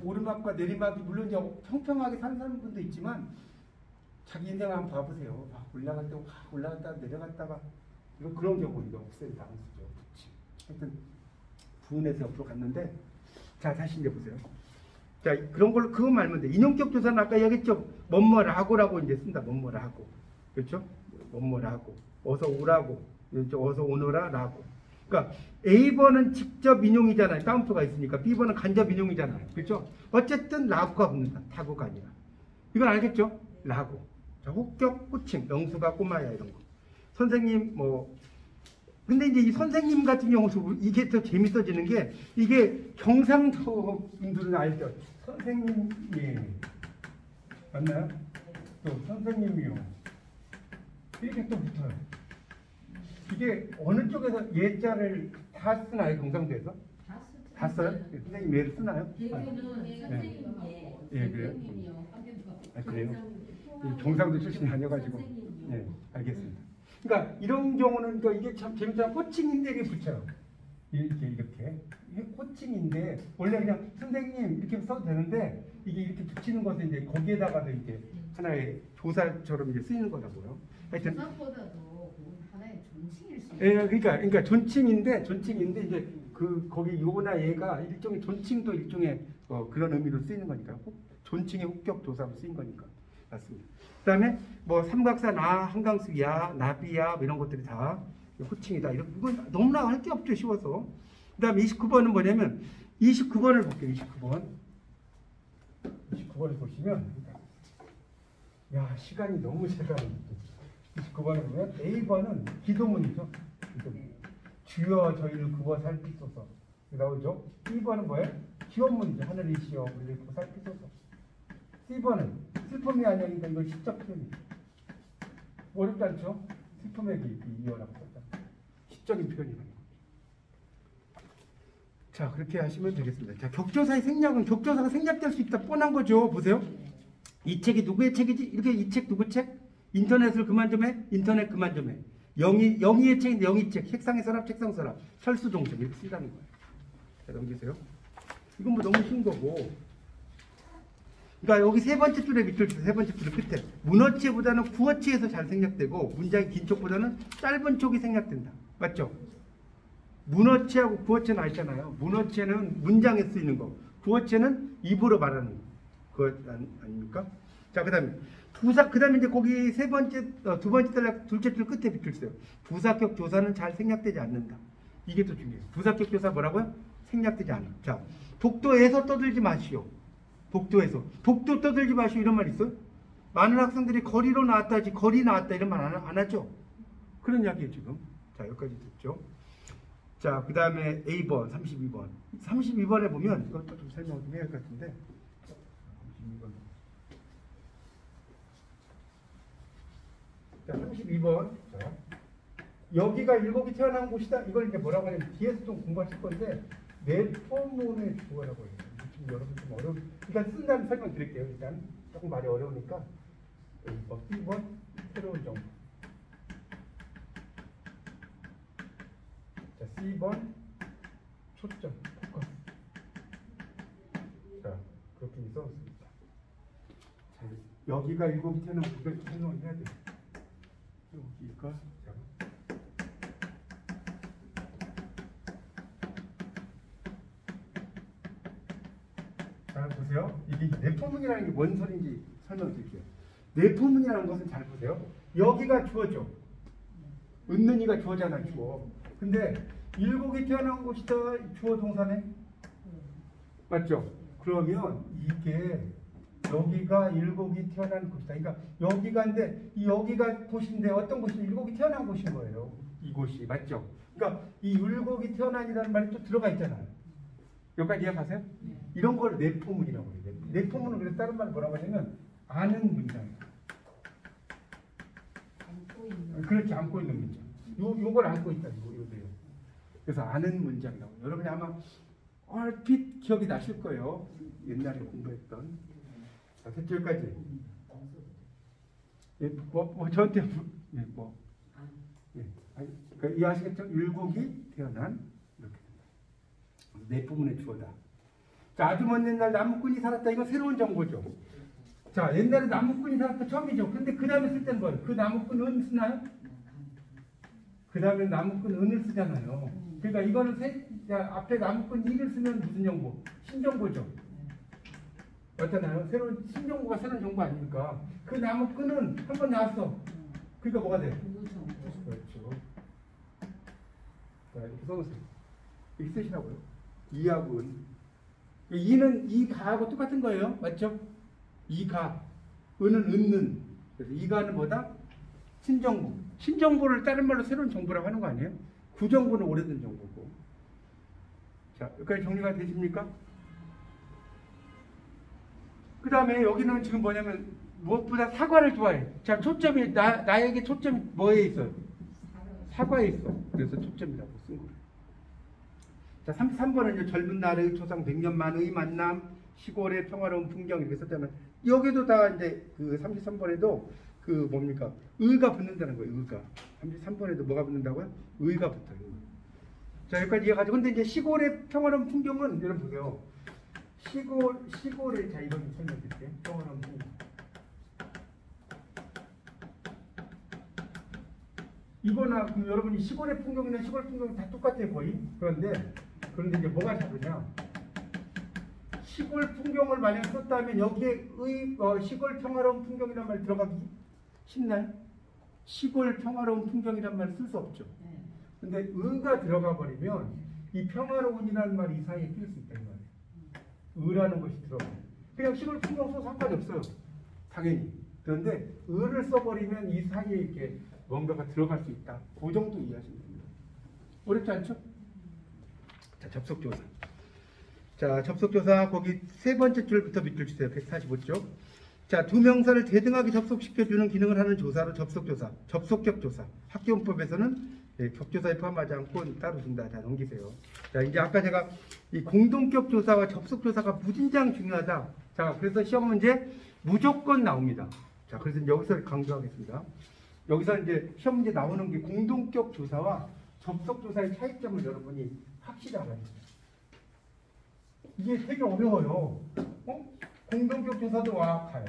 A: 오르막과 내리막이 물론 이제 평평하게 사는 사람들도 있지만 자기 인생을 한번 봐보세요. 막 올라갔다가 내려갔다가 이거 그런 경우입니다. 옥셀 다운스죠. 하여튼 부은에서 옆으로 갔는데 자 다시 이제 보세요. 자 그런 걸로 그거 말면 돼. 인용격 조사는 아까 얘기했죠. 뭐뭐라고라고 이제 쓴다. 뭐뭐라고 그렇죠? 뭐뭐라고 어서 오라고 어서 오너라라고. 그러니까 A번은 직접 인용이잖아요. 다운표가 있으니까. B번은 간접 인용이잖아요. 그렇죠? 어쨌든 라고가 붙는다. 타고가 아니라. 이건 알겠죠? 라고. 자, 혹격, 호칭, 영수가 꼬마야 이런 거. 선생님 뭐 근데 이제 이 선생님 같은 경우도 이게 더 재밌어지는 게 이게 경상도 분들은 알죠? 선생님 예. 맞나요? 또 선생님이요. 이렇게 또 붙어요. 이게 어느 쪽에서 예자를 다 쓰나요? 경상도에서? 다 써요? 선생님 예를 쓰나요? 예, 그래요? 그래요? 경상도 출신이 아니어가지고. 네, 알겠습니다. 그러니까 이런 경우는 또 이게 참 재밌잖아요. 호칭인데 이게 붙여요. 이렇게. 호칭인데 원래 그냥 선생님 이렇게 써도 되는데 이게 이렇게 붙이는 것은 이제 거기에다가도 이제 하나의 조사처럼 이제 쓰이는 거라고요. 하여튼.
B: 하나의 존칭일 수
A: 예, 그러니까 존칭인데 이제 그 거기 요나 얘가 일종의 존칭도 일종의 그런 의미로 쓰이는 거니까 존칭의 혹격 조사로 쓰인 거니까 맞습니다. 그다음에 뭐 삼각사 나, 한강수 야, 나비야 뭐 이런 것들이 다 호칭이다. 이건 너무나 할 게 없죠. 쉬워서. 그다음에 29번은 뭐냐면 29번을 볼게요. 29번을 보시면 야 시간이 너무 제가 29번을 보면 A번은 기도문이죠. 주여 저희를 구워 살피소서 나오죠. B번은 뭐예요? 기원문이죠. 하늘이시여 우리를 구워 살피소서. C번은 슬픔이 아니니까 이건 시적 표현이죠. 어렵지 않죠? 슬픔의 이어라고 썼다. 시적인 표현이라는 거. 자 그렇게 하시면 되겠습니다. 자 격조사의 생략은 격조사가 생략될 수 있다 뻔한 거죠. 보세요. 이 책이 누구의 책이지? 이렇게 이 책 누구 책? 인터넷을 그만 좀 해? 인터넷 그만 좀 해. 영희의 책인데 영희 책. 책상에 서랍, 책상 서랍. 철수동점 이렇게 쓴다는 거예요. 자, 넘기세요. 이건 뭐 너무 쉬운 거고. 그러니까 여기 세 번째 줄에 밑줄 주세요. 세 번째 줄 끝에. 문어체보다는 구어체에서 잘 생략되고 문장이 긴 쪽보다는 짧은 쪽이 생략된다. 맞죠? 문어체하고 구어체는 아시잖아요. 문어체는 문장에 쓰이는 거. 구어체는 입으로 말하는 거. 그거 아닙니까? 자, 그다음에 그다음에 이제 거기 두 번째 단락 둘째 줄 끝에 비켜주세요. 부사격 조사는 잘 생략되지 않는다. 이게 더 중요해요. 부사격 조사 뭐라고요? 생략되지 않아. 자, 독도에서 떠들지 마시오. 독도에서. 독도 떠들지 마시오. 이런 말 있어요? 많은 학생들이 거리로 나왔다지, 거리 나왔다 이런 말 안 하죠? 그런 이야기예요, 지금. 자, 여기까지 됐죠. 자, 그 다음에 A번, 32번. 32번에 보면, 이것도 좀 설명 좀 해야 할 것 같은데. 32번. 자, 32번. 자, 여기가 일곡이 태어난 곳이다. 이걸 이제 뭐라고 하냐면, 뒤에서 좀 공부하실 건데, 내포문의 주어라고 해요. 지금 여러분 좀 어려운, 일단 쓴다는 설명 드릴게요. 일단 조금 말이 어려우니까. A번, B번, 새로운 정보. 자, C번, 초점, 포커스. 자, 그렇게 써봤습니다. 자, 여기가 일곡이 태어난 곳을 설명을 해야 돼요. 여기가, 자. 잘 보세요. 이게 내포문이라는 게 뭔 소리인지 설명드릴게요. 내포문이라는 것은 잘 보세요. 여기가 주어죠. 은는이가 주어잖아, 주어. 근데 일곡이 태어난 곳이다, 주어 동사네. 맞죠? 그러면 이게 여기가 일곡이 태어난 곳이다. 그러니까 여기가인데 이 여기가 곳인데 어떤 곳이 일곡이 태어난 곳인 거예요. 이곳이 맞죠? 그러니까 이 일곡이 태어난이라는 말이 또 들어가 있잖아요. 여기까지 이해가세요? 이런 걸 내포문이라고 해요. 내포문은 그래서 다른 말 뭐라고 하냐면 아는 문장이다. 그렇지, 안고 있는 문장. 요걸 안고 있다. 요거요. 그래서 아는 문장이라고. 여러분이 아마 얼핏 기억이 나실 거예요. 옛날에 공부했던. 자, 됐죠? 여기까지. 예, 저한테 예, 예, 그러니까 이해하시겠죠? 일곡이 태어난 이렇게 된다. 내포문의 주어다. 자, 아주 먼 옛날 나무꾼이 살았다. 이거 새로운 정보죠. 자, 옛날에 나무꾼이 살았다 처음이죠. 근데 그 다음에 쓸 때는 뭐예요? 그 나무꾼은 쓰나요? 그 다음에 나무꾼 은을 쓰잖아요. 그러니까 이거는 앞에 나무꾼 이를 쓰면 무슨 정보? 신정보죠. 맞잖아요. 새로운 신정보가 새로운 정보 아닙니까? 그 나무꾼은 한 번 나왔어. 그러니까 뭐가 돼? 그렇죠. 자, 이렇게 써놓으세요. 이렇게 쓰시라고요. 이하고 은. 이는 이 가하고 똑같은 거예요. 맞죠? 이 가. 은은 은는. 그래서 이 가는 뭐다? 신정보. 신정보를 다른 말로 새로운 정보라고 하는 거 아니에요? 구정보는 오래된 정보고. 자, 여기까지 정리가 되십니까? 그 다음에 여기는 지금 뭐냐면 무엇보다 사과를 좋아해. 자, 초점이 나에게 초점이 뭐에 있어요? 사과에 있어. 그래서 초점이라고 쓴 거예요. 자, 33번은 이제 젊은 날의 초상 100년 만의 만남, 시골의 평화로운 풍경 이렇게 썼잖아요. 여기도 다 이제 그 33번에도 그 뭡니까? 의가 붙는다는 거예요. 의가. 33번에도 뭐가 붙는다고요? 의가 붙어요. 자, 여기까지 이해가지고. 근데 이제 시골의 평화로운 풍경은 여러분 보세요. 시골에, 자, 이건 설명드릴게요. 평화로운 풍경. 이거나, 그럼 여러분이 시골의 풍경이나 시골 풍경이 다 똑같아요, 거의. 그런데 이제 뭐가 다르냐? 시골 풍경을 만약 썼다면 여기에 시골 평화로운 풍경이란 말 들어가기 쉽나요? 시골 평화로운 풍경이란 말을 쓸 수 없죠. 근데 의가 들어가 버리면 이 평화로운이라는 말이 이 사이에 낄 수 있다 이 말이에요. 의라는 것이 들어가요. 그냥 시골 풍경 써도 상관이 없어요. 당연히. 그런데 의를 써버리면 이 사이에 이렇게 뭔가가 들어갈 수 있다. 그 정도 이해하시면 됩니다. 어렵지 않죠? 자, 접속조사. 자, 접속조사 거기 세 번째 줄부터 밑줄 주세요. 145쪽. 자, 두 명사를 대등하게 접속시켜주는 기능을 하는 조사로 접속조사, 접속격조사. 학교문법에서는 격조사에 포함하지 않고 따로 준다. 자, 넘기세요. 자, 이제 아까 제가 이 공동격조사와 접속조사가 무진장 중요하다. 자, 그래서 시험 문제 무조건 나옵니다. 자, 그래서 여기서 강조하겠습니다. 여기서 이제 시험 문제 나오는 게 공동격 조사와 접속 조사의 차이점을 여러분이 확실히 알아야 돼요. 이게 되게 어려워요. 공동격 조사도 와악하요.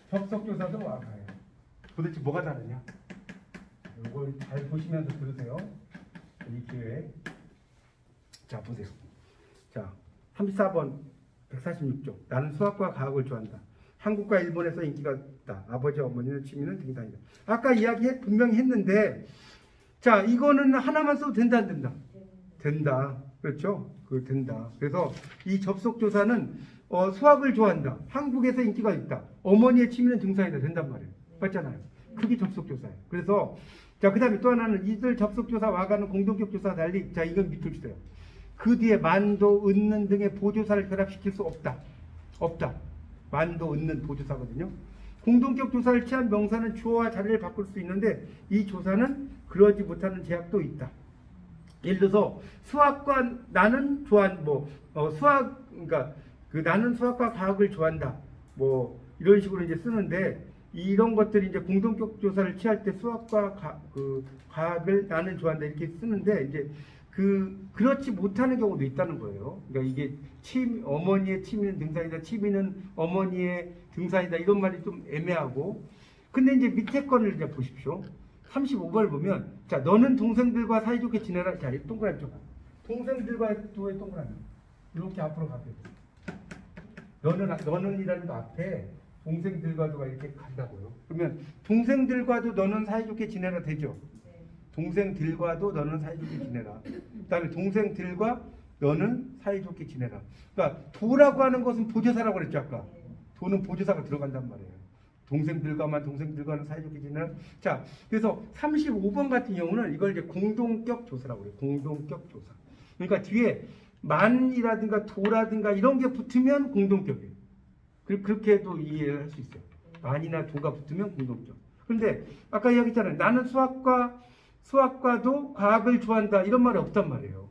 A: 접속 조사도 와악하요. 도대체 뭐가 다르냐? 이걸 잘 보시면서 들으세요. 이 기회에. 자, 보세요. 자, 34번 146쪽. 나는 수학과 과학을 좋아한다. 한국과 일본에서 인기가 있다. 아버지 어머니의 취미는 등산이다. 아까 이야기 분명히 했는데 자 이거는 하나만 써도 된다 안 된다? 된다. 그렇죠? 그 된다. 그래서 이 접속조사는 수학을 좋아한다. 한국에서 인기가 있다. 어머니의 취미는 등산이다. 된단 말이에요. 맞잖아요. 그게 접속조사예요. 그래서 자 그다음에 또 하나는 이들 접속조사 와가는 공동격 조사와 달리 자 이건 밑줄 주세요. 그 뒤에 만도, 은는 등의 보조사를 결합시킬 수 없다. 없다. 만도, 은는 보조사거든요. 공동격 조사를 취한 명사는 주어와 자리를 바꿀 수 있는데 이 조사는 그러지 못하는 제약도 있다. 예를 들어서 수학과 나는 좋아한 수학 그러니까 그 나는 수학과 과학을 좋아한다. 뭐 이런 식으로 이제 쓰는데 이런 것들이 이제 공동격 조사를 취할 때 수학과 과학을 나는 좋아한다 이렇게 쓰는데 이제 그렇지 못하는 경우도 있다는 거예요. 그러니까 이게 어머니의 취미는 등산이다, 취미는 어머니의 등산이다 이런 말이 좀 애매하고. 근데 이제 밑에 거를 이제 보십시오. 35번을 보면 자 너는 동생들과 사이좋게 지내라. 자 동그라미 좀. 동생들과 또의 동그라미. 이렇게 앞으로 가세요. 너는이라는 거 앞에 동생들과도가 이렇게 간다고요. 그러면 동생들과도 너는 사이좋게 지내라 되죠. 동생들과도 너는 사이좋게 지내라. 그 다음에 동생들과 너는 사이좋게 지내라. 그러니까 도라고 하는 것은 보조사라고 그랬죠 아까. 도는 보조사가 들어간단 말이에요. 동생들과는 사이좋게 지내라. 자, 그래서 35번 같은 경우는 이걸 이제 공동격 조사라고 그래요. 공동격 조사. 그러니까 뒤에 만이라든가 도라든가 이런 게 붙으면 공동격이에요. 그렇게도 이해를 할 수 있어요. 만이나 도가 붙으면 공동격. 그런데 아까 이야기했잖아요. 나는 수학과도 과학을 좋아한다. 이런 말이 없단 말이에요.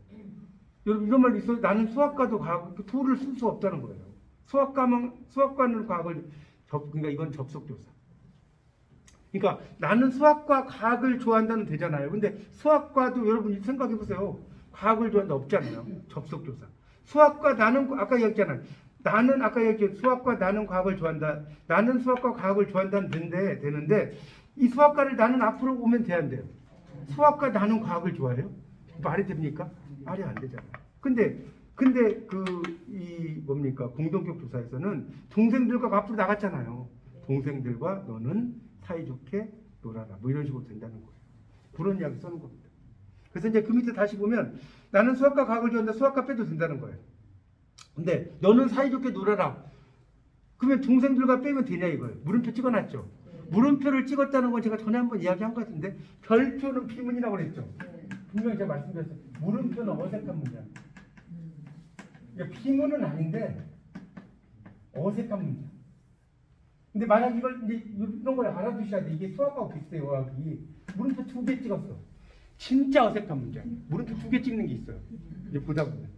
A: 여러분 이런 말이 있어요. 나는 수학과도 과학, 도를 쓸 수 없다는 거예요. 수학과는 과학을 그러니까 이건 접속조사. 그러니까 나는 수학과 과학을 좋아한다는 되잖아요. 근데 수학과도 여러분 생각해 보세요. 과학을 좋아한다 없잖아요. 접속조사. 수학과 나는 아까 얘기했잖아요. 나는 아까 얘기했죠. 수학과 나는 과학을 좋아한다. 나는 수학과 과학을 좋아한다는 되는데 이 수학과를 나는 앞으로 오면 돼야 안 돼요. 수학과 나는 과학을 좋아해요? 말이 됩니까? 말이 안 되잖아요. 근데 뭡니까? 공동격 조사에서는 동생들과 앞으로 나갔잖아요. 동생들과 너는 사이좋게 놀아라. 뭐 이런 식으로 된다는 거예요. 그런 이야기 쓰는 겁니다. 그래서 이제 그 밑에 다시 보면 나는 수학과 과학을 좋아한다. 수학과 빼도 된다는 거예요. 근데 너는 사이좋게 놀아라. 그러면 동생들과 빼면 되냐 이거예요. 물음표 찍어놨죠. 물음표를 찍었다는 건 제가 전에 한번 이야기한 것 같은데 별표는 비문이라고 그랬죠. 분명히 제가 말씀드렸어요. 물음표는 어색한 문장. 비문은 아닌데 어색한 문장. 근데 만약 이걸 이제 이런 걸 알아두셔야 돼. 이게 수학하고 비슷해요. 어학이. 물음표 2개 찍었어. 진짜 어색한 문장. 물음표 2개 찍는 게 있어요. 이제 보다 보면.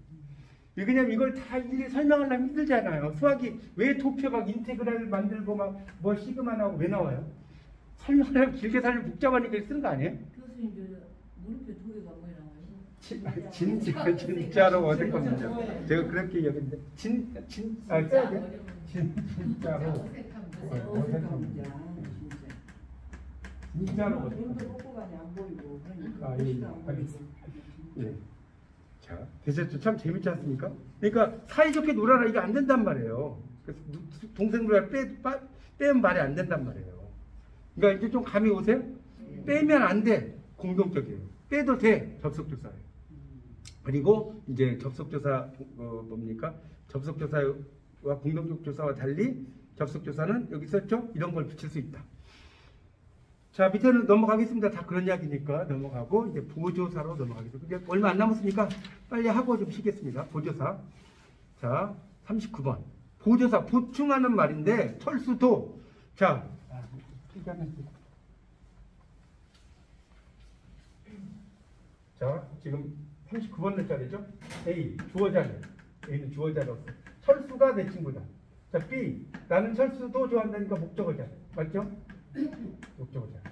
A: 왜냐면 이걸 다 일일이 설명하려면 힘들잖아요. 수학이 왜 도표 막 인테그랄 만들고 막 뭐 시그마 나오고 왜 나와요? 설명하려면 길게 살면 복잡하니까 쓰는 거 아니에요?
B: 교수님 물음표 2개가 뭐에 나와요?
A: 진짜로 어색한 문장. 제가 그렇게 얘기했는데 써야 돼? 진짜로 어색한 문장. 진짜로 어색한 문장. 예. 자, 되셨죠? 참 재밌지 않습니까? 그러니까 사이좋게 놀아라 이게 안 된단 말이에요. 그래서 동생들 빼면 말이 안 된단 말이에요. 그러니까 이제 좀 감이 오세요? 빼면 안 돼. 공동격이에요. 빼도 돼. 접속조사예요. 그리고 이제 접속조사 뭡니까? 접속조사와 공동격 조사와 달리 접속조사는 여기 있었죠? 이런 걸 붙일 수 있다. 자, 밑에는 넘어가겠습니다. 다 그런 이야기니까 넘어가고 이제 보조사로 넘어가겠습니다. 이제 얼마 안 남았으니까 빨리 하고 좀 쉬겠습니다. 보조사. 자, 39번. 보조사 보충하는 말인데 철수도. 자, 자, 지금 39번 자리죠? A 주어 자리. A는 주어 자리였어. 철수가 내 친구다. 자, B 나는 철수도 좋아한다니까 목적어 자리. 맞죠? 목적어 자리.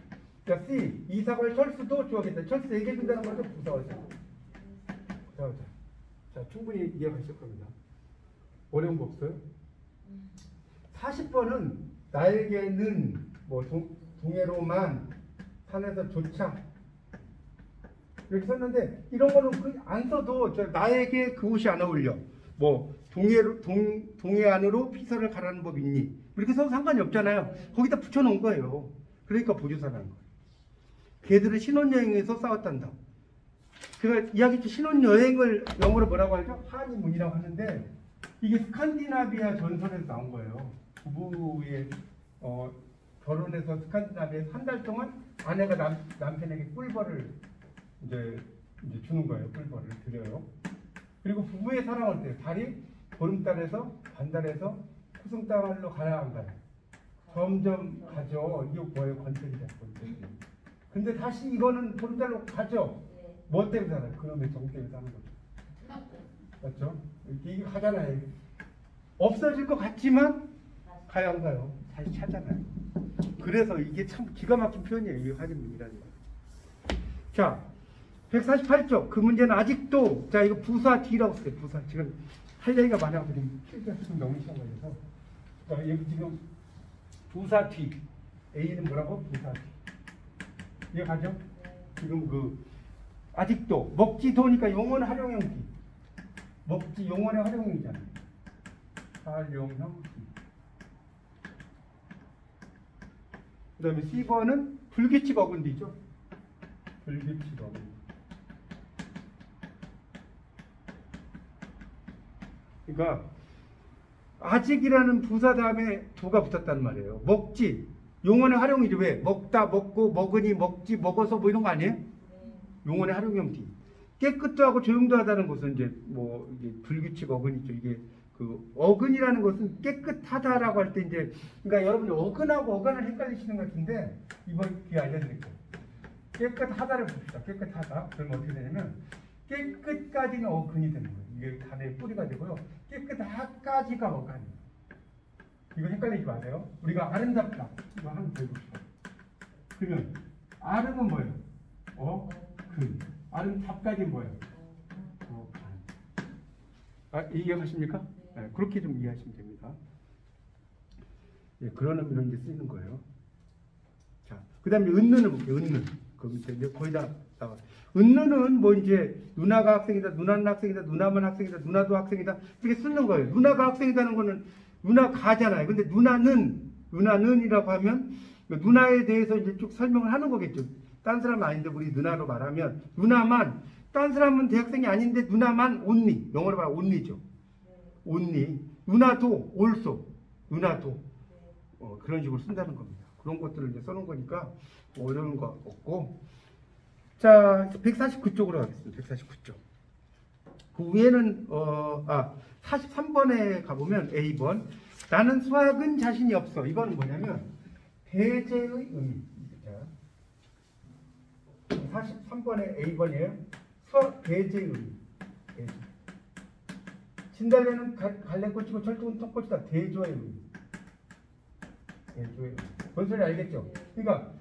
A: 자, C 이사걸 철수도 좋아하겠다. 철수 얘기해 준다는 거죠? 부사어 자리. 부사어 자리. 자, 충분히 이해하실 겁니다. 어려운 거 없어요? 40번은 나에게는 뭐 동해로만 산에서 조차 이렇게 썼는데 이런 거는 안 써도 나에게 그 옷이 안 어울려. 뭐 동해안으로 피서를 가라는 법 있니? 이렇게 써도 상관이 없잖아요. 거기다 붙여놓은 거예요. 그러니까 보조사라는 거예요. 걔들은 신혼여행에서 싸웠단다. 제가 이야기했죠. 신혼여행을 영어로 뭐라고 하죠? 하니문이라고 하는데 이게 스칸디나비아 전설에서 나온 거예요. 부부의 결혼해서 스칸디나비아에서 한 달 동안 아내가 남편에게 꿀벌을 이제 주는 거예요. 꿀벌을 드려요. 그리고 부부의 사랑을 때요. 달이 보름달에서 반달에서 후승달로 가야 안 가요. 점점 가죠. 이게 뭐예요? 권태기다. 권태기. 근데 다시 이거는 보름달로 가죠. 뭐 때문에 살아요? 그놈의 정 때문에 사는 거죠. 맞죠? 이게 가잖아요. 없어질 것 같지만 가야 안 가요. 다시 찾아가요. 그래서 이게 참 기가 막힌 표현이에요. 이 하진문이라는 거. 자, 148쪽. 그 문제는 아직도, 자, 이거 부사 D라고 써요. 부사. 지금 할 얘기가 많아가지고 지금 너무 시간 걸려서. 자, 여기 지금 부사 D. A는 뭐라고? 부사 D. 이해가죠? 지금 아직도 먹지 도니까 용언 활용형 D. 먹지 용언의 활용형이잖아요. 활용형 D. 그 다음에 C번은 불규칙 어근디죠. 불규칙 어근디. 그러니까 아직이라는 부사 다음에 도가 붙었단 말이에요. 먹지. 용언의 활용이죠. 왜? 먹다, 먹고, 먹으니, 먹지, 먹어서 뭐 이런 거 아니에요? 용언의 활용형 D. 깨끗도 하고 조용도 하다는 것은 이제 뭐 이게 불규칙 어근이죠. 이게 어근이라는 것은 깨끗하다라고 할 때 이제 그러니까 여러분들 어근하고 어간을 헷갈리시는 것 같은데 이번 기회에 알려드릴게요. 깨끗하다를 봅시다. 깨끗하다. 그러면 어떻게 되냐면 깨끗까지는 어근이 되는 거예요. 이게 단어의 뿌리가 되고요. 깨끗하까지가 어간이에요. 이거 헷갈리지 마세요. 우리가 아름답다. 이거 한번 더 해봅시다. 그러면 아름은 뭐예요? 어근. 아름답까지 뭐예요? 어간. 이해하십니까? 네, 그렇게 좀 이해하시면 됩니다. 예, 그런 의미로 이제 쓰이는 거예요. 자, 그 다음에 은는을 볼게요. 은는. 그 밑에 이제 거의 다 나와. 은는은 뭐 이제 누나가 학생이다, 누나는 학생이다, 누나만 학생이다, 누나도 학생이다 이렇게 쓰는 거예요. 누나가 학생이다는 거는 누나가잖아요. 근데 누나는이라고 하면 누나에 대해서 이제 쭉 설명을 하는 거겠죠. 딴 사람 아닌데 우리 누나로 말하면 누나만, 딴 사람은 대학생이 아닌데 누나만 only, 영어로 말하면 only죠. only. 누나도 also, 누나도 그런 식으로 쓴다는 겁니다. 그런 것들을 이제 써놓은 거니까 어려운 거 없고. 자, 149쪽으로 가겠습니다. 149쪽. 그 위에는 43번에 가보면 A번. 나는 수학은 자신이 없어. 이건 뭐냐면 대제의 의미. 43번에 A번이에요. 수학 대제의 의미. 대제. 진달래는 갈래꽃이고 철쭉은 턱꽃이다. 대조의 의미. 대조의 의미. 뭔 소리 알겠죠? 그러니까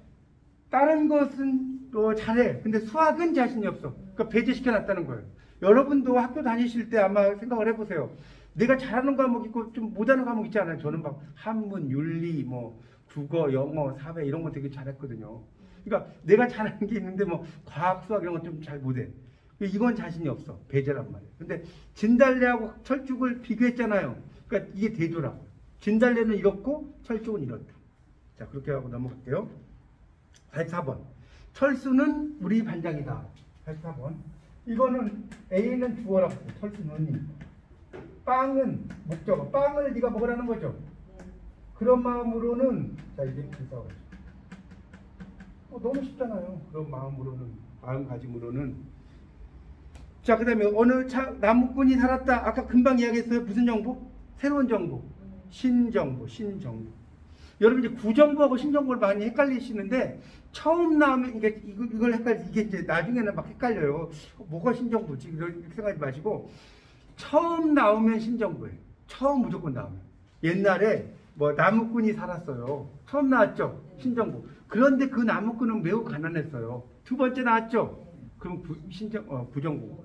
A: 다른 것은 또 잘해. 근데 수학은 자신이 없어. 그러니까 배제시켜놨다는 거예요. 여러분도 학교 다니실 때 아마 생각을 해보세요. 내가 잘하는 과목 있고 좀 못하는 과목 있지 않아요? 저는 막 한문, 윤리, 뭐 국어, 영어, 사회 이런 거 되게 잘했거든요. 그러니까 내가 잘하는 게 있는데 뭐 과학, 수학 이런 거 좀 잘 못해. 이건 자신이 없어. 배제란 말이에요. 근데 진달래하고 철쭉을 비교했잖아요. 그러니까 이게 대조라고. 진달래는 이렇고 철쭉은 이렇다. 자, 그렇게 하고 넘어갈게요. 84번. 철수는 우리 반장이다. 84번. 이거는 A는 주어라고 했어요. 철수는. 빵은 목적어. 빵을 네가 먹으라는 거죠. 그런 마음으로는 자 이제 기사가 너무 쉽잖아요. 그런 마음으로는, 마음가짐으로는. 자, 그 다음에 어느 나무꾼이 살았다. 아까 금방 이야기했어요. 무슨 정보? 새로운 정보. 신정보. 여러분 이제 구정보하고 신정보를 많이 헷갈리시는데 처음 나오면 이걸 헷갈리. 이게 이제 나중에는 막 헷갈려요. 뭐가 신정보지? 이렇게 생각하지 마시고 처음 나오면 신정보예요. 처음 무조건 나오면. 옛날에 뭐 나무꾼이 살았어요. 처음 나왔죠. 신정보. 그런데 그 나무꾼은 매우 가난했어요. 두 번째 나왔죠. 그럼 부정보.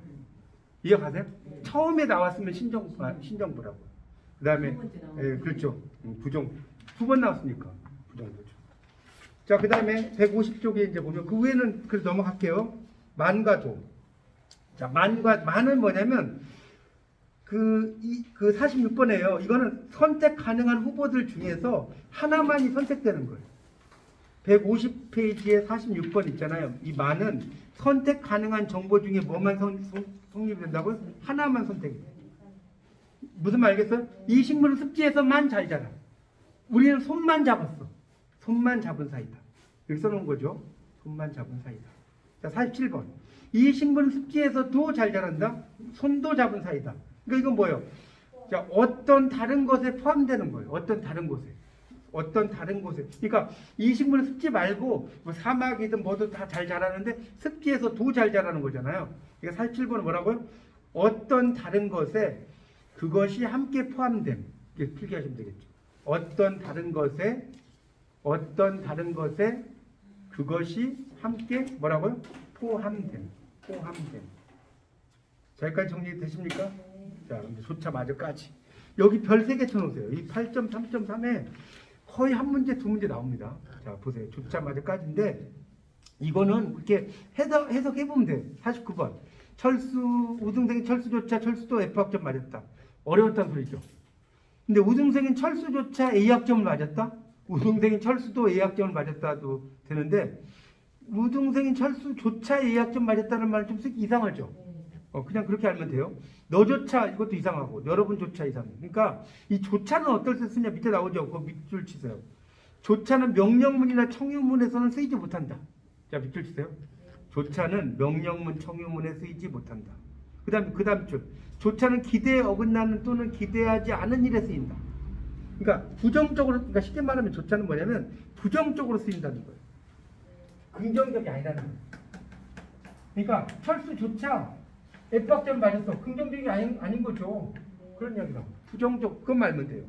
A: 이해가세요? 처음에 나왔으면 신정보라고. 그 다음에 그렇죠. 부정보. 두 번 나왔으니까 부정보죠. 자, 그 다음에 150쪽에 이제 보면 그 위에는 그래서 넘어갈게요. 만과 도. 자, 만은 뭐냐면 그 46번이에요. 이거는 선택 가능한 후보들 중에서 하나만이 선택되는 거예요. 150페이지에 46번 있잖아요. 이 만은 선택 가능한 정보 중에 뭐만 성립이 된다고요? 하나만 선택해요. 무슨 말 알겠어요? 이 식물은 습지에서만 잘 자라. 우리는 손만 잡았어. 손만 잡은 사이다. 여기 써놓은 거죠. 손만 잡은 사이다. 자, 47번. 이 식물은 습지에서도 잘 자란다. 손도 잡은 사이다. 그러니까 이건 뭐예요? 자, 어떤 다른 것에 포함되는 거예요. 어떤 다른 곳에. 어떤 다른 곳에. 그러니까 이 식물은 습지 말고 뭐 사막이든 뭐든 다 잘 자라는데 습지에서도 잘 자라는 거잖아요. 그러니까 47번은 뭐라고요? 어떤 다른 것에 그것이 함께 포함됨. 이렇게 필기하시면 되겠죠. 어떤 다른 것에 그것이 함께 뭐라고요? 포함됨. 자, 여기까지 정리되십니까? 자, 이제 조차 마저까지. 여기 별 3개 쳐놓으세요. 이 8.3.3에 거의 한 문제, 두 문제 나옵니다. 자, 보세요. 조차 마저까지인데 이거는 이렇게 해석해보면 돼요. 49번. 우등생인 철수조차 철수도 F학점 맞았다. 어려웠다는 소리죠. 근데 우등생인 철수조차 A학점을 맞았다? 우등생인 철수도 A학점을 맞았다도 되는데 우등생인 철수조차 A학점 맞았다는 말은 좀 이상하죠. 그냥 그렇게 알면 돼요. 너조차 이것도 이상하고 여러분조차 이상해. 그러니까 이 조차는 어떨 때 쓰냐 밑에 나오죠. 그 밑줄 치세요. 조차는 명령문이나 청유문에서는 쓰이지 못한다. 자, 밑줄 치세요. 조차는 명령문, 청유문에 쓰이지 못한다. 그 다음 줄. 조차는 기대에 어긋나는 또는 기대하지 않은 일에 쓰인다. 그러니까 부정적으로, 그러니까 쉽게 말하면 조차는 뭐냐면 부정적으로 쓰인다는 거예요. 긍정적이 아니라는 거예요. 그러니까 철수조차 F학점 맞았어. 긍정적이 아닌 거죠. 그런 이야기다. 부정적, 그것만 알면 돼요.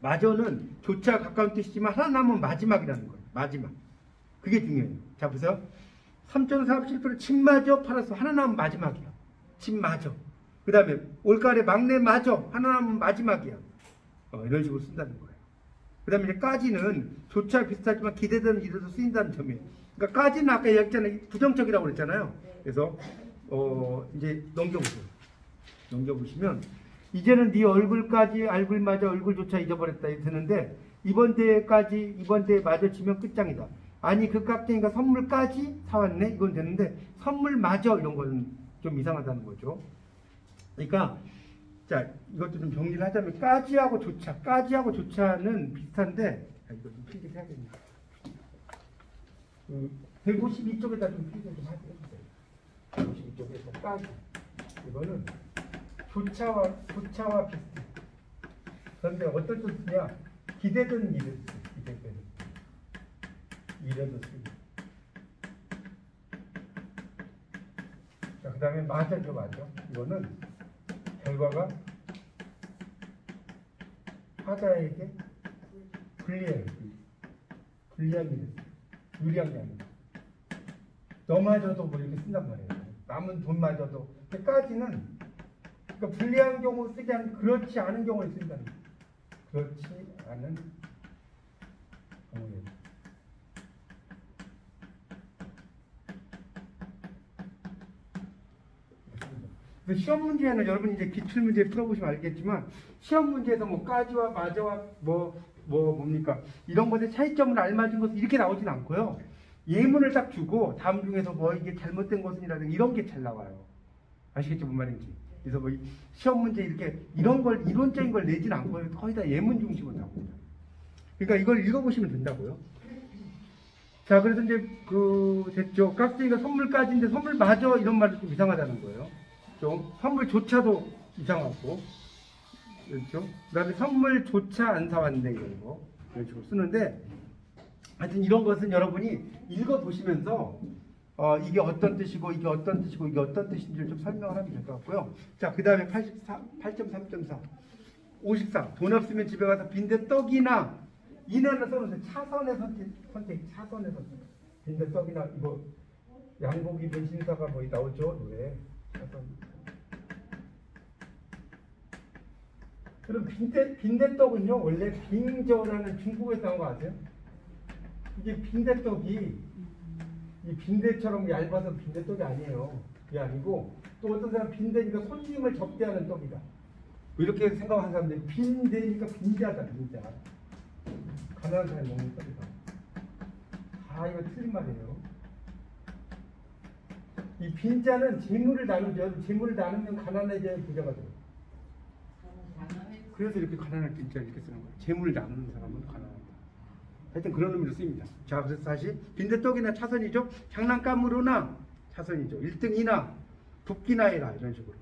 A: 마저는 조차 가까운 뜻이지만 하나 남은 마지막이라는 거예요. 마지막. 그게 중요해요. 자, 보세요. 3.47% 침마저 팔았어. 하나 남은 마지막이야. 침마저. 그 다음에 올가을에 막내 마저. 하나 남은 마지막이야. 이런 식으로 쓴다는 거예요. 그 다음에 이제 까지는 조차 비슷하지만 기대되는 일에도 쓰인다는 점이에요. 그러니까 까지는 아까 얘기했잖아요. 부정적이라고 그랬잖아요. 그래서 이제 넘겨보시면 이제는 네 얼굴까지 얼굴마저 얼굴조차 잊어버렸다 되는데 이번 대에 마저 치면 끝장이다. 아니 그 깍쟁이가 선물까지 사왔네 이건 되는데 선물마저 이런 건 좀 이상하다는 거죠. 그러니까 자 이것도 좀 정리를 하자면 까지하고 조차는 비슷한데 이거 좀 필기를 해야겠네요. 152쪽에다 좀 필기를 좀 하세요. 152쪽에서 까지 이거는 조차와 비슷해. 그런데 어떤 뜻이냐? 기대되는 일을 기대되는 일에도 쓰고. 자, 그 다음에 맞아죠. 이거는 결과가 하자에게 불리한 일을 유리한 게 아니라 너마저도 뭐 이렇게 쓴단 말이에요. 남은 돈마저도. 까지는 그러니까 불리한 경우 쓰지 않는 그렇지 않은 경우에 쓴다는 거예요. 그렇지 않은 경우에. 시험 문제에는 여러분 이제 기출 문제 풀어보시면 알겠지만 시험 문제에서 뭐 까지와 마저와 뭡니까 이런 것의 차이점을 알맞은 것은 이렇게 나오진 않고요. 예문을 딱 주고 다음 중에서 뭐 이게 잘못된 것은이라든가 이런 게 잘 나와요. 아시겠죠 뭔 말인지. 그래서 뭐 시험 문제 이렇게 이런 걸 이론적인 걸 내진 않고요. 거의 다 예문 중심으로 나옵니다. 그러니까 이걸 읽어보시면 된다고요. 자, 그래서 이제 됐죠. 깍쟁이가 선물까지인데 선물마저 이런 말도 좀 이상하다는 거예요. 좀 선물조차도 이상하고 그렇죠. 그다음에 선물조차 안 사왔네 이런 거 이런 식으로 쓰는데 하여튼 이런 것은 여러분이 읽어보시면서 이게 어떤 뜻이고 이게 어떤 뜻이고 이게 어떤 뜻인지를 좀 설명을 하면 될 것 같고요. 자, 그 다음에 8.3.4 54 돈 없으면 집에 가서 빈대떡이나 이내는 써놓으세요. 차선의 선택 차선의 선택 빈대떡이나 이거 양복 입은 신사가 뭐 나오죠 노래 차선. 그럼 빈대떡은요 원래 빙저라는 중국에서 나온 거 아세요? 이게 빈대떡이 이 빈대처럼 얇아서 빈대떡이 아니에요. 이야기고, 또 어떤 사람 빈대니까 손님을 접대하는 떡이다. 이렇게 생각하는 사람들이 빈대니까 빈자다, 빈자. 가난한 사람이 먹는 떡이다. 다 이거 틀린 말이에요. 이 빈자는 재물을 나누죠. 재물을 나누면 가난해져야 부자가 돼요. 그래서 이렇게 가난할 빈자 이렇게 쓰는 거예요. 재물을 나누는 사람은 가난하다. 하여튼 그런 의미로 쓰입니다. 자, 그래서 다시 빈대떡이나 차선이죠. 장난감으로나 차선이죠. 1등이나 붓기나 해라 이런 식으로.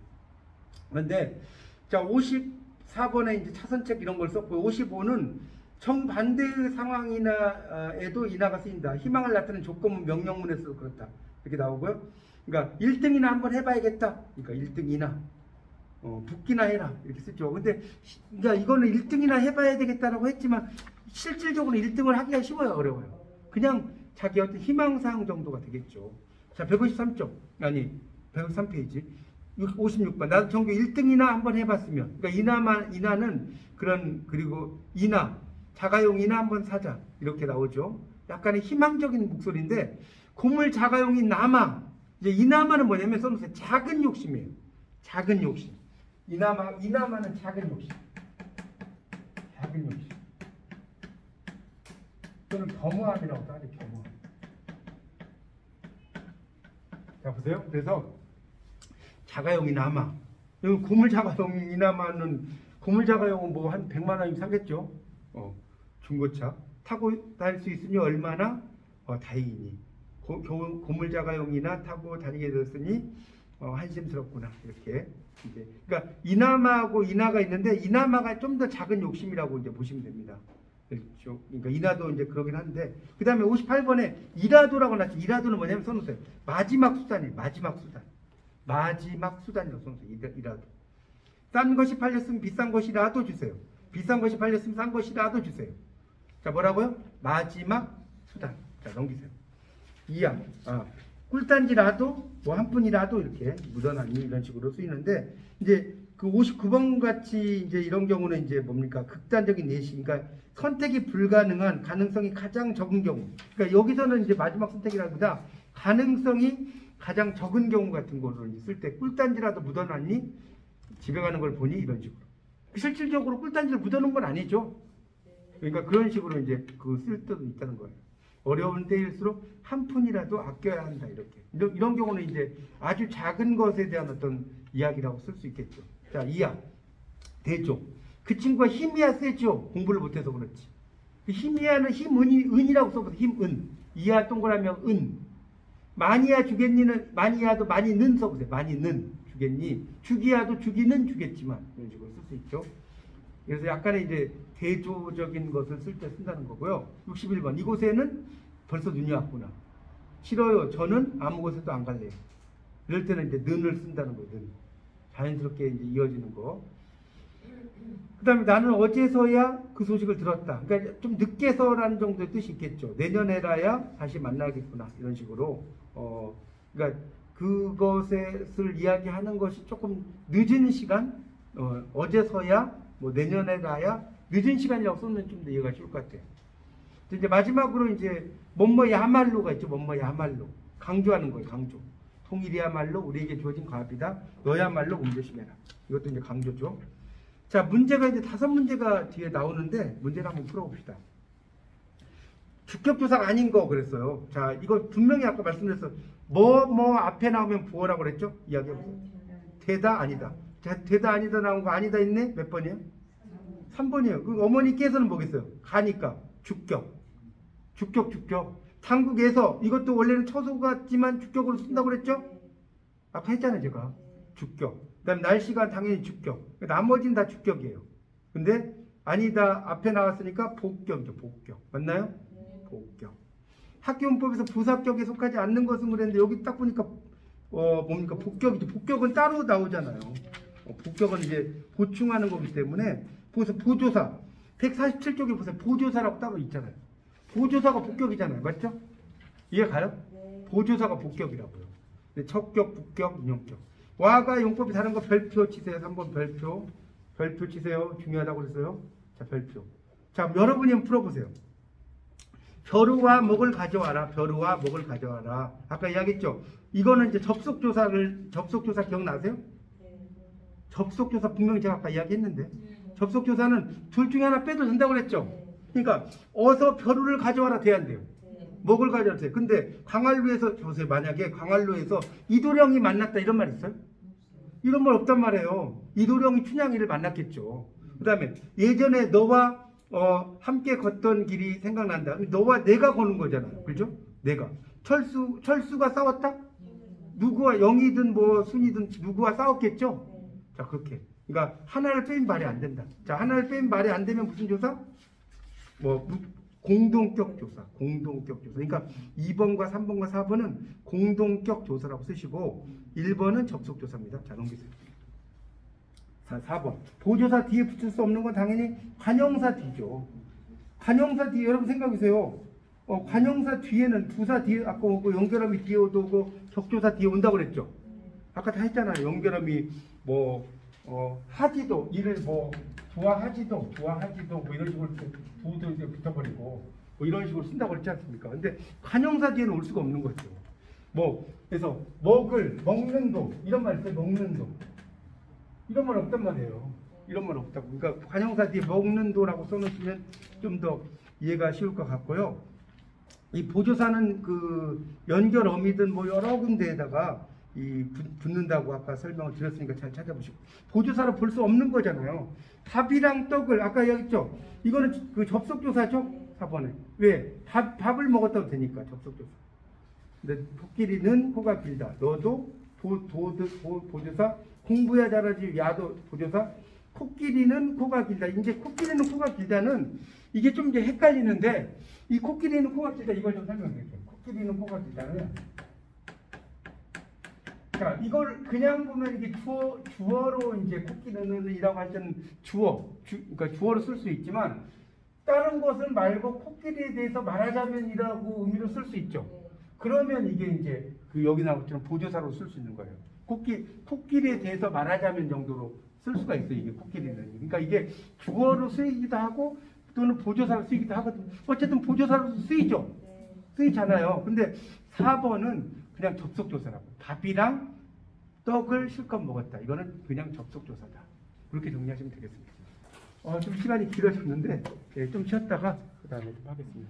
A: 그런데 자 54번에 이제 차선책 이런 걸 썼고 55는 정반대의 상황이나에도 인하가 쓰인다. 희망을 나타내는 조건문 명령문에서도 그렇다. 이렇게 나오고요. 그러니까 1등이나 한번 해봐야겠다. 그러니까 1등이나 붓기나 해라 이렇게 쓰죠. 근데 그러니까 이거는 1등이나 해봐야 되겠다라고 했지만 실질적으로 1등을 하기가 쉬워요, 어려워요. 그냥 자기 어떤 희망사항 정도가 되겠죠. 자, 153쪽 아니 153페이지 56번 나도 전교 1등이나 한번 해봤으면. 그러니까 인하는 그런 그리고 인하 자가용이나 한번 사자 이렇게 나오죠. 약간의 희망적인 목소리인데 고물 자가용인 남아 이제 이나마는 뭐냐면 써놓으세요. 작은 욕심이에요. 작은 욕심. 이나마는 작은 욕심. 작은 욕심. 또는 겸허함이라고도 하죠. 겸허함. 자 보세요. 그래서 자가용이 남아. 고물 자가용 이나마는 고물 자가용은 뭐 한 100만 원이면 사겠죠. 중고차 타고 다닐 수 있으니 얼마나 다행이니. 고물 자가용이나 타고 다니게 되었으니 한심스럽구나 이렇게 이제 그러니까 이나마하고 인하가 있는데 이나마가 좀 더 작은 욕심이라고 이제 보시면 됩니다. 그렇죠? 그러니까 인하도 이제 그러긴 한데 그 다음에 58번에 이라도라고 나왔죠. 이라도는 뭐냐면 써놓으세요. 마지막 수단이에요. 마지막 수단. 마지막 수단이라고 써놓으세요. 이라도. 싼 것이 팔렸으면 비싼 것이라도 주세요. 비싼 것이 팔렸으면 싼 것이라도 주세요. 자 뭐라고요? 마지막 수단. 자 넘기세요. 이야. 꿀단지라도 뭐 한 푼이라도 이렇게 묻어나니 이런 식으로 쓰이는데 이제 그 59번 같이 이제 이런 경우는 이제 뭡니까? 극단적인 예시. 그러니까 선택이 불가능한 가능성이 가장 적은 경우. 그러니까 여기서는 이제 마지막 선택이라기보다 가능성이 가장 적은 경우 같은 거를 쓸 때 꿀단지라도 묻어놨니? 집에 가는 걸 보니 이런 식으로. 실질적으로 꿀단지를 묻어놓은 건 아니죠. 그러니까 그런 식으로 이제 그 쓸 때도 있다는 거예요. 어려운 때일수록 한 푼이라도 아껴야 한다 이렇게. 이런 경우는 이제 아주 작은 것에 대한 어떤 이야기라고 쓸 수 있겠죠. 자, 이야 대조. 그 친구가 힘이야 세죠. 공부를 못해서 그렇지. 힘이야는 은이라고 써보세요. 힘은. 이야 동그라면 은. 많이야 주겠니는 많이야도 많이는 써보세요. 많이는 주겠니. 주기야도 주기는 주겠지만 이런 식으로 쓸 수 있죠. 그래서 약간의 이제 대조적인 것을 쓸 때 쓴다는 거고요. 61번 이곳에는 벌써 눈이 왔구나. 싫어요. 저는 아무 곳에도 안 갈래요. 이럴 때는 이제 는을 쓴다는 거예요. 는. 자연스럽게 이제 이어지는 거. 그 다음에 나는 어제서야 그 소식을 들었다. 그러니까 좀 늦게서라는 정도의 뜻이 있겠죠. 내년에라야 다시 만나겠구나. 이런 식으로. 그러니까 그것을 이야기하는 것이 조금 늦은 시간, 어제서야, 뭐 내년에라야 늦은 시간이라고 쓰면 좀 더 이해가 쉬울 것 같아요. 이제 마지막으로 이제 뭐뭐야말로가 있죠. 뭐뭐야말로. 강조하는 거예요. 강조. 통일이야말로 우리에게 주어진 과업이다. 너야말로 몸조심해라. 이것도 이제 강조죠. 자, 문제가 이제 5문제가 뒤에 나오는데 문제를 한번 풀어봅시다. 주격조사가 아닌 거 그랬어요. 자, 이거 분명히 아까 말씀드렸어. 뭐 앞에 나오면 부어라고 그랬죠? 이야기해보세요. 되다 아니다. 자, 되다 아니다 나온 거 아니다 있네? 몇 번이에요? 3번이에요. 그럼 어머니께서는 뭐겠어요? 가니까 주격. 주격. 한국에서 이것도 원래는 처소같지만 주격으로 쓴다고 그랬죠? 아까 했잖아요, 제가. 주격. 그 다음에 날씨가 당연히 주격. 나머지는 다 주격이에요. 근데 아니다 앞에 나왔으니까 복격이죠. 복격. 맞나요? 복격. 학교문법에서 부사격에 속하지 않는 것은 그랬는데 여기 딱 보니까 뭡니까? 복격이죠. 복격은 따로 나오잖아요. 복격은 이제 보충하는 거기 때문에 보세요. 보조사. 147쪽에 보세요. 보조사라고 따로 있잖아요. 보조사가 복격이잖아요. 맞죠? 이해 가요? 보조사가 복격이라고요. 척격, 북격, 인용격. 와가 용법이 다른 거 별표 치세요. 3번 별표. 별표 치세요. 중요하다고 그랬어요. 자, 별표. 자, 여러분이 한번 풀어보세요. 벼루와 목을 가져와라. 벼루와 목을 가져와라. 아까 이야기했죠. 이거는 이제 접속조사 기억나세요? 접속조사 분명히 제가 아까 이야기했는데 접속조사는 둘 중에 하나 빼도 된다고 그랬죠. 그러니까 어서 벼루를 가져와라 돼야 돼요. 목을 가져와라 돼요. 근데 광활루에서 보세요. 만약에 광활루에서 이도령이 만났다 이런 말 있어요? 이런 말 없단 말이에요. 이도령이 춘향이를 만났겠죠. 그 다음에 예전에 너와 함께 걷던 길이 생각난다. 너와 내가 거는 거잖아요. 그죠? 내가. 철수가 싸웠다? 누구와 영이든 뭐 순이든 누구와 싸웠겠죠? 자, 그렇게. 그러니까 하나를 빼면 말이 안 된다. 자, 하나를 빼면 말이 안 되면 무슨 조사? 공동격 조사. 공동격 조사. 그러니까 2번과 3번과 4번은 공동격 조사라고 쓰시고 1번은 접속 조사입니다. 자, 넘기세요. 자, 4번. 보조사 뒤에 붙일 수 없는 건 당연히 관형사 뒤죠. 관형사 뒤 여러분 생각해보세요. 관형사 뒤에는 부사 뒤에 아까 오고 연결함이 뒤에 오고 격조사 뒤에 온다고 그랬죠. 아까 다 했잖아요. 연결함이 하지도 일을 좋아하지도 뭐 이런 식으로 도도 이제 붙어버리고 뭐 이런 식으로 쓴다고 그랬지 않습니까? 근데 관형사 뒤에는 올 수가 없는 거죠. 그래서 먹는 도 이런 말 있어요. 먹는 도 이런 말 없단 말이에요. 이런 말 없다고. 그러니까 관형사 뒤에 먹는 도라고 써놓으시면 좀 더 이해가 쉬울 것 같고요. 이 보조사는 그 연결어미든 뭐 여러 군데에다가 붙는다고 아까 설명을 드렸으니까 잘 찾아보시고. 보조사로 볼 수 없는 거잖아요. 밥이랑 떡을 아까 얘기했죠. 이거는 그 접속조사죠. 4번에. 왜? 밥을 먹었다고 되니까 접속조사. 근데 코끼리는 코가 길다. 너도 보조사. 공부야 잘하지. 야도 보조사. 코끼리는 코가 길다. 이제 코끼리는 코가 길다는 이게 좀 이제 헷갈리는데 이 코끼리는 코가 길다 이걸 좀 설명드릴게요. 코끼리는 코가 길다는 자, 이걸 그냥 보면 이게 주어로 이제 코끼리는이라고 할 때는 그러니까 주어로 쓸 수 있지만 다른 것은 말고 코끼리에 대해서 말하자면이라고 의미로 쓸 수 있죠. 그러면 이게 이제 그 여기 나온 것처럼 보조사로 쓸 수 있는 거예요. 코끼리에 대해서 말하자면 정도로 쓸 수가 있어요. 이게 코끼리는. 그러니까 이게 주어로 쓰이기도 하고 또는 보조사로 쓰이기도 하거든요. 어쨌든 보조사로 쓰이죠. 쓰이잖아요. 근데 4번은 그냥 접속조사라고. 밥이랑 떡을 실컷 먹었다. 이거는 그냥 접속조사다. 그렇게 정리하시면 되겠습니다. 좀 시간이 길어졌는데 좀 쉬었다가 그 다음에 좀 하겠습니다.